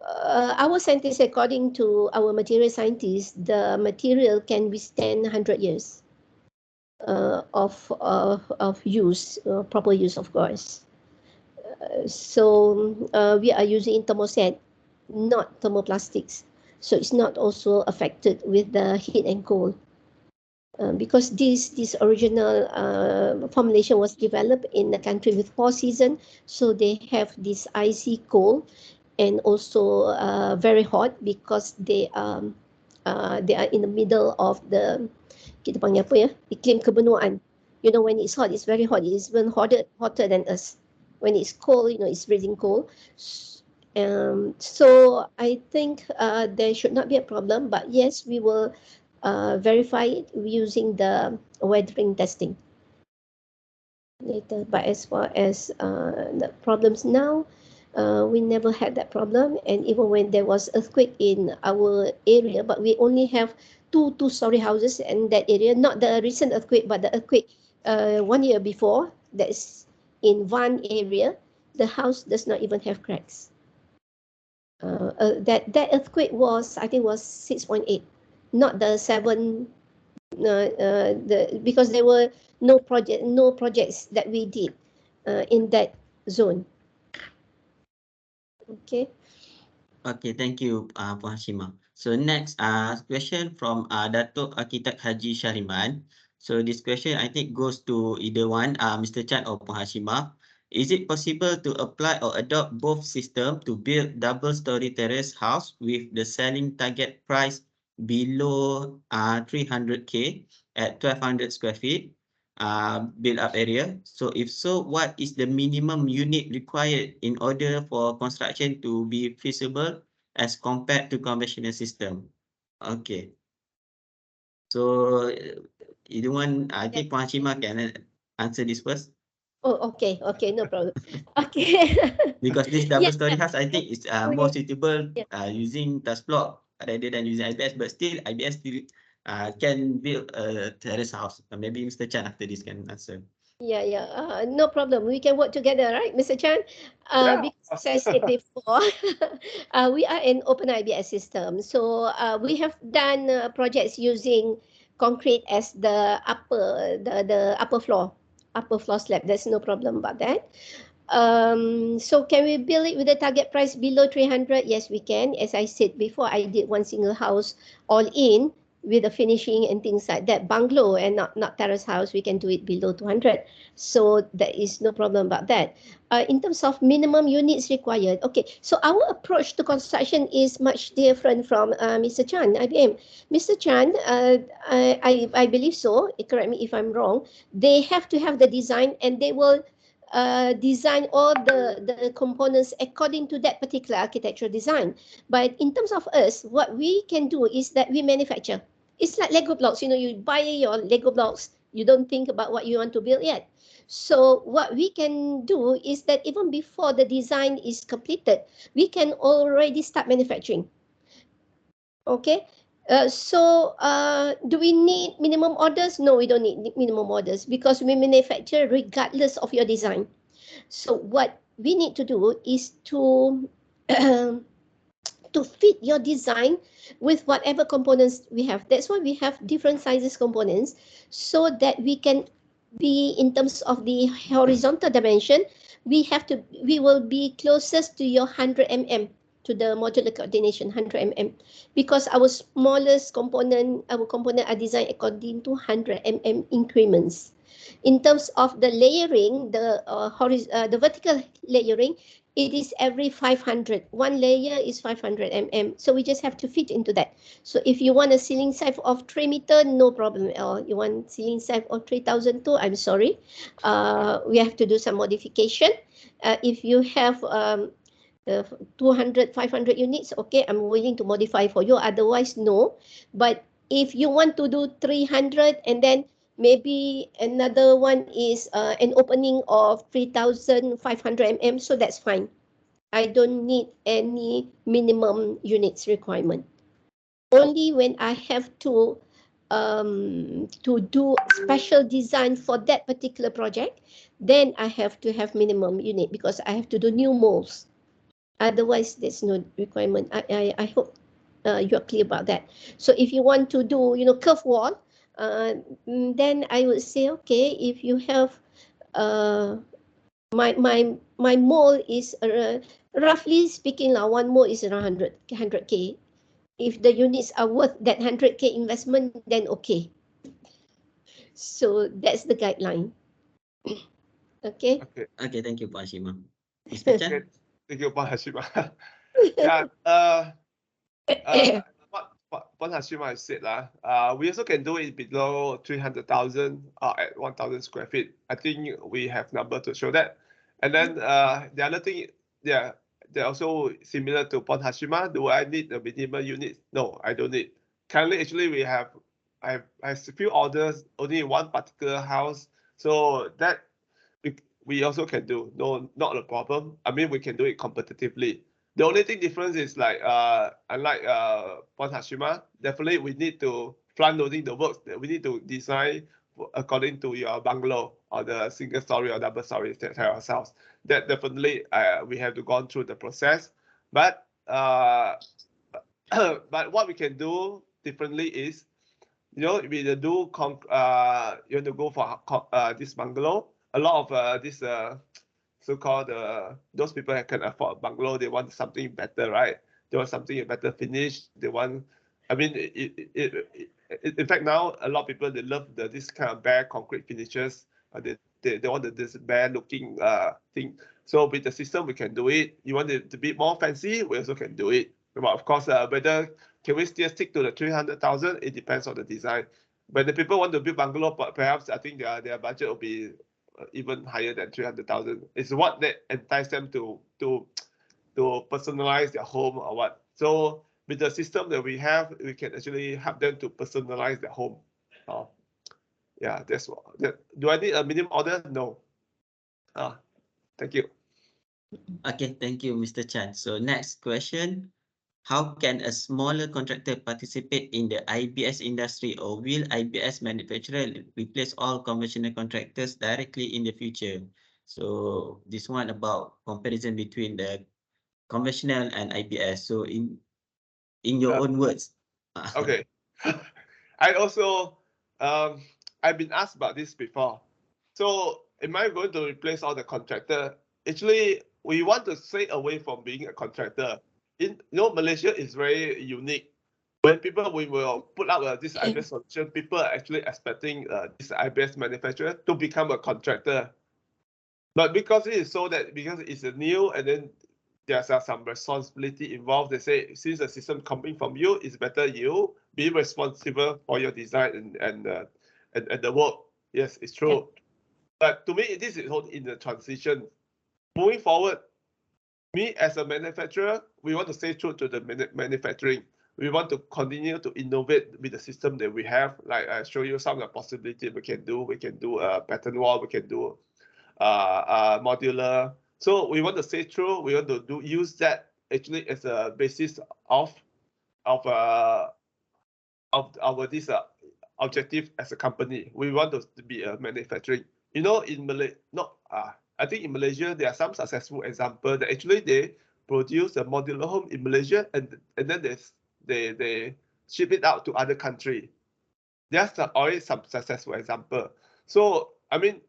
our scientists, according to our material scientists, the material can withstand 100 years of use, proper use, of course. So we are using thermoset, not thermoplastics. So it's not also affected with the heat and cold. Because this original formulation was developed in a country with 4 seasons, so they have this icy cold and also very hot because they are in the middle of the, kita panggil apa ya, iklim kebenuan. You know, when it's hot, it's very hot. It's even hotter than us. When it's cold, you know, it's freezing cold. So I think there should not be a problem, but yes, we will verify it using the weathering testing later. But as far as the problems now, we never had that problem. And even when there was earthquake in our area, but we only have two-story houses in that area, not the recent earthquake, but the earthquake 1 year before, that's in one area, the house does not even have cracks. That earthquake was, I think, was 6.8, not the 7. Because there were no projects that we did in that zone. Okay.
Okay, thank you, Puan Hashimah. So next question from Datuk Architect Haji Shariman. So this question I think goes to either one, Mr. Chan or Puan Hashimah. Is it possible to apply or adopt both systems to build double-story terrace house with the selling target price below 300K at 1,200 square feet build-up area? So if so, what is the minimum unit required in order for construction to be feasible as compared to conventional system? Okay. So either one, I think Puan Hashimah can answer this first.
Oh, okay, no problem. Okay.
Because this double-story house, I think, is more
Yeah.
suitable
Yeah.
Using truss block rather than using IBS. But still, IBS still can build a terrace house. Maybe Mr. Chan after this can answer.
Yeah, no problem. We can work together, right, Mr. Chan?
Yeah.
Because as I said before, we are an open IBS system. So we have done projects using concrete as the upper floor slab. There's no problem about that. So can we build it with the target price below 300? Yes, we can. As I said before, I did one single house all in with the finishing and things like that, bungalow and not terrace house. We can do it below 200. So there is no problem about that. In terms of minimum units required, okay, so our approach to construction is much different from Mr. Chan, IBM. Mr. Chan, I believe so, correct me if I'm wrong, they have to have the design and they will design all the components according to that particular architectural design. But in terms of us, what we can do is that we manufacture. It's like Lego blocks, you buy your Lego blocks, you don't think about what you want to build yet. So what we can do is that even before the design is completed, we can already start manufacturing. Okay. Do we need minimum orders? No, we don't need minimum orders because we manufacture regardless of your design. So what we need to do is to to fit your design with whatever components we have. That's why we have different sizes components so that we can be in terms of the horizontal dimension. We will be closest to your 100 mm, to the modular coordination 100 mm, because our smallest component, our component are designed according to 100 mm increments. In terms of the layering, the vertical layering, it is every 500. One layer is 500 mm. So we just have to fit into that. So if you want a ceiling height of 3 meter, no problem at all. You want ceiling height of 3002, I'm sorry. We have to do some modification. If you have 200, 500 units, okay, I'm willing to modify for you. Otherwise, no. But if you want to do 300 and then maybe another one is an opening of 3,500 mm, so that's fine. I don't need any minimum units requirement. Only when I have to do special design for that particular project, then I have to have minimum unit because I have to do new molds. Otherwise, there's no requirement. I hope you're clear about that. So if you want to do, curve wall, then I would say, okay, if you have my mold is roughly speaking, one mold is around 100K. If the units are worth that 100K investment, then okay. So that's the guideline. Okay.
Okay, thank you, Pak Hashimah. Mr. Chan?
Thank you, Pak Hashimah. Yeah. What Hashimah said, we also can do it below 300,000 at 1,000 square feet. I think we have number to show that. And then the other thing, yeah, they're also similar to Port Hashimah. Do I need a minimum unit? No, I don't need. Currently, actually, I have a few orders only in one particular house, so that we also can do. No, not a problem. I mean, we can do it competitively. The only thing difference is like unlike Port Hashimah, definitely we need to front loading the works. We need to design according to your bungalow or the single story or double story terrace house. That definitely we have to go through the process. But but what we can do differently is, we do you want to go for this bungalow. A lot of this so-called those people that can afford a bungalow, they want something better, right? They want something a better finish. They want, I mean, in fact, now a lot of people, they love this kind of bare concrete finishes. They want this bare looking thing. So with the system, we can do it. You want it to be more fancy, we also can do it. But of course, whether can we still stick to the 300,000? It depends on the design. But the people want to build bungalow, perhaps I think their budget will be even higher than 300,000. It's what that entice them to personalize their home or what. So with the system that we have, we can actually help them to personalize their home. Yeah, that's what. Do I need a minimum order? No. Thank you.
Okay, thank you, Mr. Chan. So next question. How can a smaller contractor participate in the IBS industry, or will IBS manufacturer replace all conventional contractors directly in the future? So this one about comparison between the conventional and IBS. So in your own words.
Okay. I also I've been asked about this before. So am I going to replace all the contractor? Actually, we want to stay away from being a contractor. Malaysia is very unique. When we will put out this IBS solution, people are actually expecting this IBS manufacturer to become a contractor. But because because it's a new, and then there's some responsibility involved. They say, since the system coming from you, it's better you be responsible for your design and the work. Yes, it's true. But to me, this is in the transition. Moving forward, me as a manufacturer, we want to stay true to the manufacturing. We want to continue to innovate with the system that we have. Like I show you some of the possibilities we can do. We can do a pattern wall. We can do modular. So we want to stay true. We want to use that actually as a basis of our this objective as a company. We want to be a manufacturing. You know, in I think in Malaysia there are some successful examples that actually they produce a modular home in Malaysia and then they ship it out to other country. There's already some successful example. So I mean,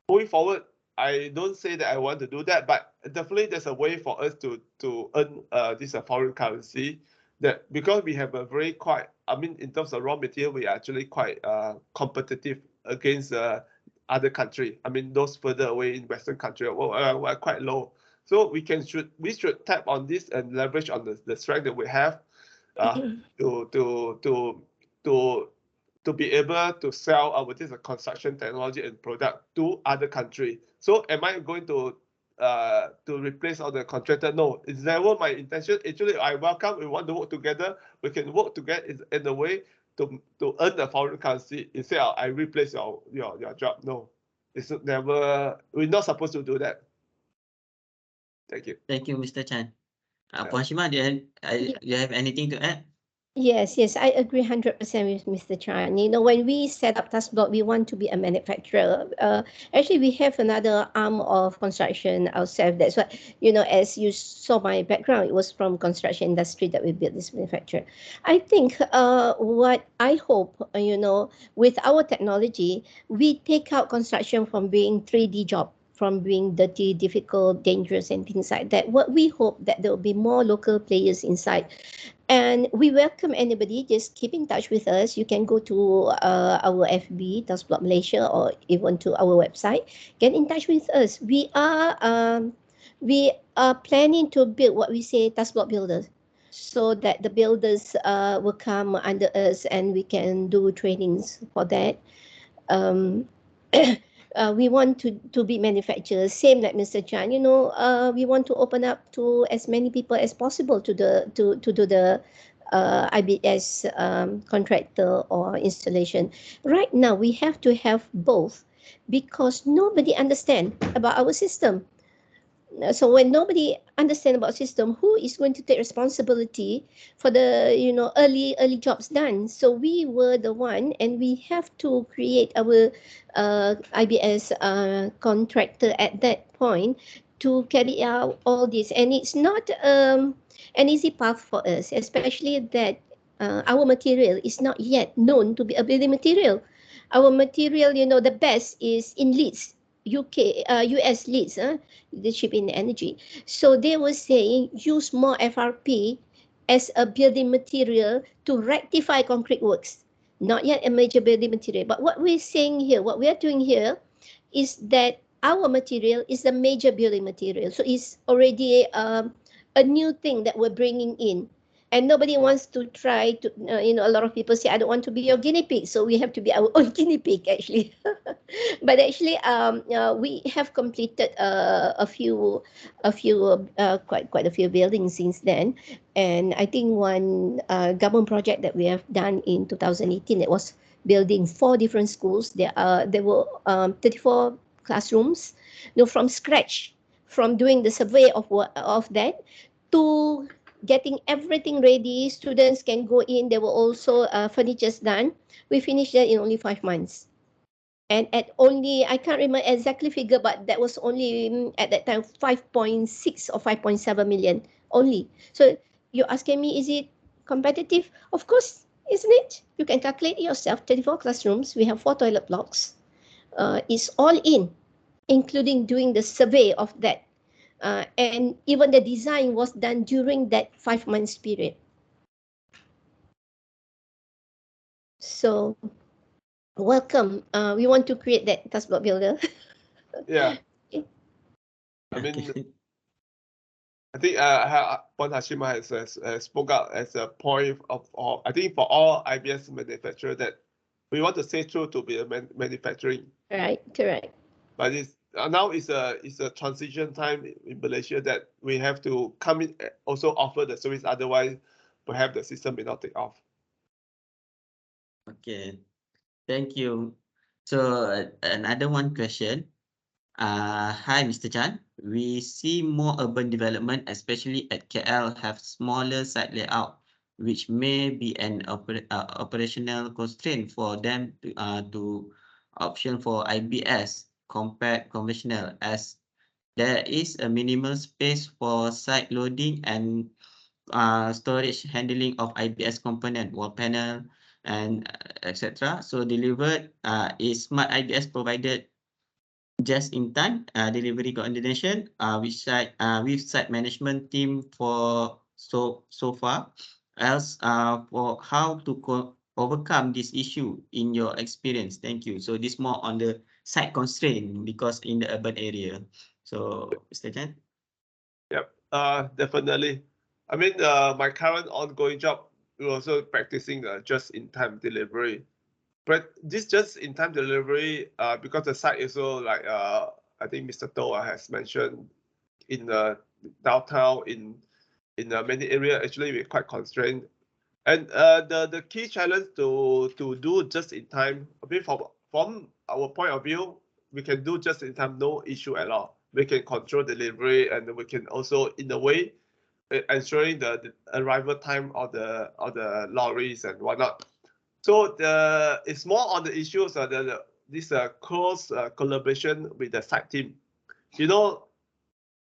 moving forward, I don't say that I want to do that, but definitely there's a way for us to earn this foreign currency. That because we have a very quite, I mean, in terms of raw material, we are actually quite competitive against other country. I mean, those further away in Western country are quite low. So we should tap on this and leverage on the strength that we have to be able to sell our this construction technology and product to other country. So am I going to replace all the contractor? No, it's never my intention. Actually, I welcome. We want to work together. We can work together in a way to earn the foreign currency instead of I replace your job. No, it's never. We're not supposed to do that. Thank you.
Thank you, Mr. Chan. Puan Hashimah, do you have anything to add?
Yes, I agree 100% with Mr. Chan. You know, when we set up TASBLOC, we want to be a manufacturer. Actually, we have another arm of construction ourselves. That's why, you know, as you saw my background, it was from construction industry that we built this manufacturer. I think what I hope, you know, with our technology, we take out construction from being 3D job, from being dirty, difficult, dangerous, and things like that. What we hope that there will be more local players inside. And we welcome anybody. Just keep in touch with us. You can go to our FB, TASBLOC Malaysia, or even to our website. Get in touch with us. We are planning to build what we say TASBLOC builders, so that the builders will come under us and we can do trainings for that. We want to be manufacturers, same like Mr. Chan. You know, we want to open up to as many people as possible to do the IBS contractor or installation. Right now, we have to have both because nobody understands about our system. So when nobody understands about system, who is going to take responsibility for the, you know, early jobs done? So we were the one, and we have to create our IBS contractor at that point to carry out all this. And it's not an easy path for us, especially that our material is not yet known to be a building material. Our material, you know, the best is in Leeds, US Leeds, leadership in energy. So they were saying use more FRP as a building material to rectify concrete works. Not yet a major building material. But what we're saying here, what we are doing here is that our material is a major building material. So it's already a new thing that we're bringing in. And nobody wants to try to, you know, a lot of people say, I don't want to be your guinea pig. So we have to be our own guinea pig, actually. But actually, we have completed quite a few buildings since then. And I think one government project that we have done in 2018, it was building 4 different schools. There were 34 classrooms, you know, from scratch, from doing the survey of that to getting everything ready. Students can go in. There were also furnitures done. We finished that in only 5 months. And at only, I can't remember exactly figure, but that was only at that time 5.6 or 5.7 million only. So you're asking me, is it competitive? Of course, isn't it? You can calculate it yourself. 34 classrooms. We have 4 toilet blocks. It's all in, including doing the survey of that. And even the design was done during that 5 months period. So welcome. We want to create that TASBLOC builder.
Yeah. I mean, I think Puan Hashimah has spoke out as a point of I think for all IBS manufacturers that we want to stay true to be a manufacturing.
Right, correct.
But now it's a transition time in Malaysia that we have to come in also offer the service. Otherwise, perhaps the system may not take off.
Okay, thank you. So another one question. Hi, Mr. Chan. We see more urban development, especially at KL, have smaller site layout, which may be an operational constraint for them to option for IBS compared conventional, as there is a minimal space for site loading and storage handling of IBS component, wall panel, and etc. So delivered is smart IBS provided just in time delivery coordination with site management team for so far. Else for how to overcome this issue in your experience. Thank you. So this more on the site constraint because in the urban area. So Mr. Chan.
Yep, definitely. I mean, my current ongoing job, we're also practicing just-in-time delivery. But this just-in-time delivery, because the site is so like I think Mr. Toh has mentioned in the downtown in many areas, actually we're quite constrained. And the key challenge to do just-in-time, I mean, from our point of view, we can do just-in-time, no issue at all. We can control delivery, and we can also, in a way, ensuring the arrival time of the lorries and whatnot. So it's more on the issues of this close collaboration with the site team. You know,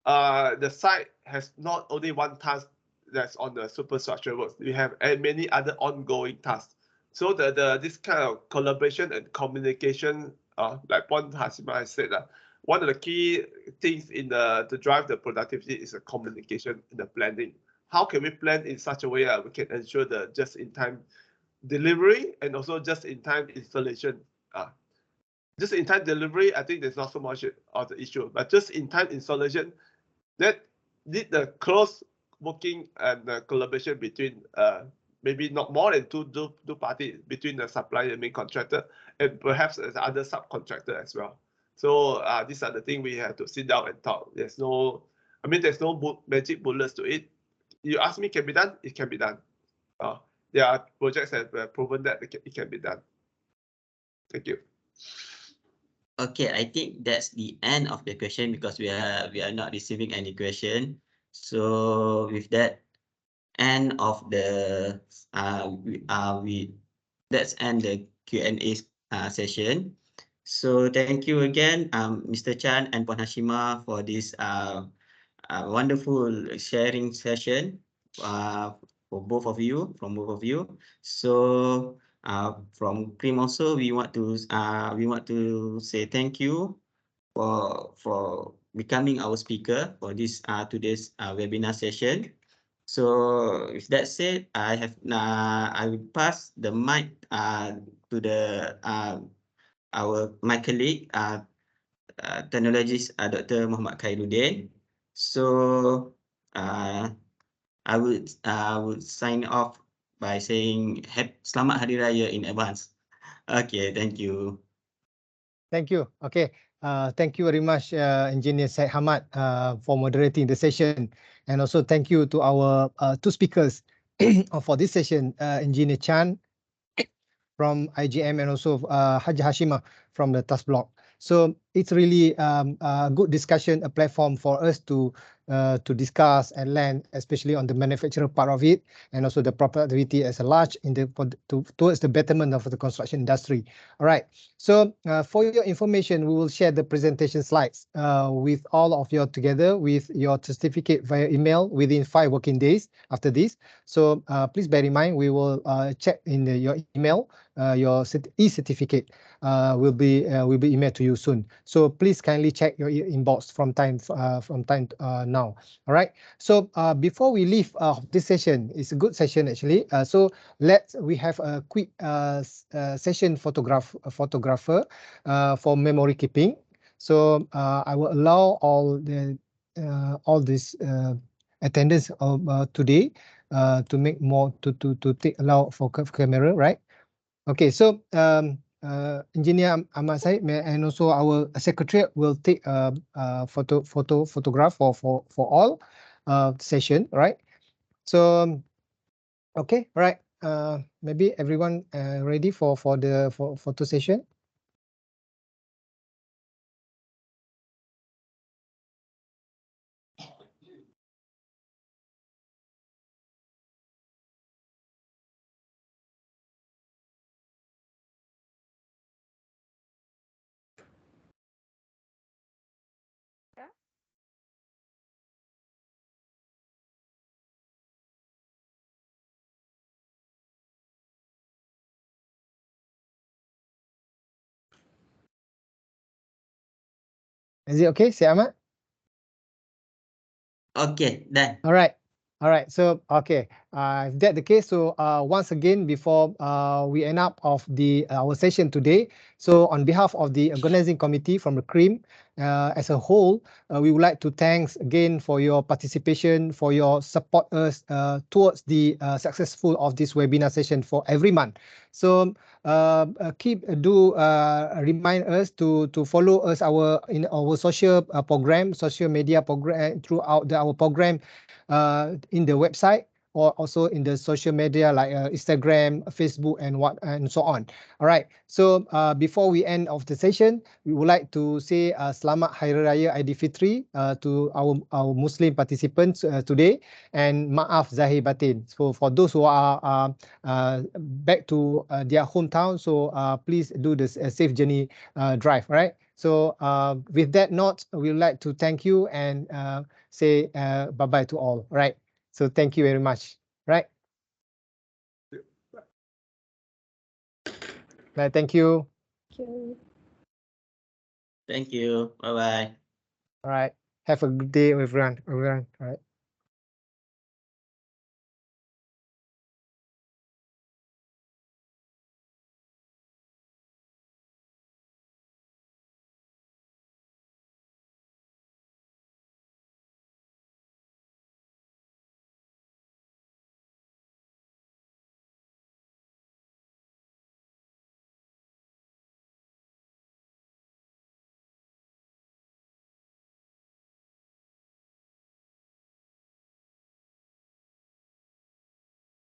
the site has not only one task that's on the superstructure works. We have many other ongoing tasks. So this kind of collaboration and communication, like Puan Hashimah has said, one of the key things to drive the productivity is the communication and the planning. How can we plan in such a way that we can ensure the just-in-time delivery and also just-in-time installation? Just-in-time delivery, I think there's not so much of the issue, but just-in-time installation, that need the close working and the collaboration between maybe not more than two parties, between the supplier and main contractor, and perhaps as other subcontractor as well. So these are the things we have to sit down and talk. There's no magic bullets to it. You ask me, can be done? It can be done. There are projects that have proven that it can be done. Thank you.
Okay, I think that's the end of the question because we are not receiving any question. So with that end of the let's end the Q&A session. So thank you again, Mr. Chan and Puan Hashimah, for this wonderful sharing session from both of you. So from KRIM also, we want to say thank you for becoming our speaker for this today's webinar session. So with that said, I will pass the mic to my colleague, technologist Dr. Muhammad Khairuddin. So I would sign off by saying Selamat Hari Raya in advance. Okay, thank you.
Thank you. Okay. Thank you very much, Engineer Syed Hamad, for moderating the session. And also thank you to our two speakers for this session, Engineer Chan from IGM and also Haji Hashimah from the task block. So it's really a good discussion, a platform for us to discuss and learn, especially on the manufacturer part of it, and also the productivity as a large towards the betterment of the construction industry. All right. So for your information, we will share the presentation slides with all of you together with your certificate via email within 5 working days after this. So please bear in mind, we will check in your email. Your e-certificate will be emailed to you soon. So please kindly check your inbox from time now. All right. So before we leave this session, it's a good session actually. So we have a quick session photographer for memory keeping. So I will allow all this attendance today to make more to allow for camera, right? Okay, so Engineer Ahmad Said and also our secretariat will take photograph for all session, right? So okay, right. Maybe everyone ready for the photo session. Is it okay, Syed Ahmad?
Okay, done.
All right. All right. So, okay. If that's the case, so once again, before we end up of the our session today, so on behalf of the organizing committee from the CREAM as a whole, we would like to thanks again for your participation, for your support us towards the successful of this webinar session for every month. So remind us to follow us in our social program, social media program throughout our program in the website or also in the social media like Instagram, Facebook, and so on. All right. So before we end of the session, we would like to say Selamat Hari Raya Aidilfitri to our Muslim participants today, and Maaf Zahir Batin. So for those who are back to their hometown, so please do this safe journey drive. Right. So with that note, we would like to thank you and say bye-bye to all. Right. So thank you very much. Right. Right. Thank you.
Thank you. Bye-bye.
All right. Have a good day, everyone. All right.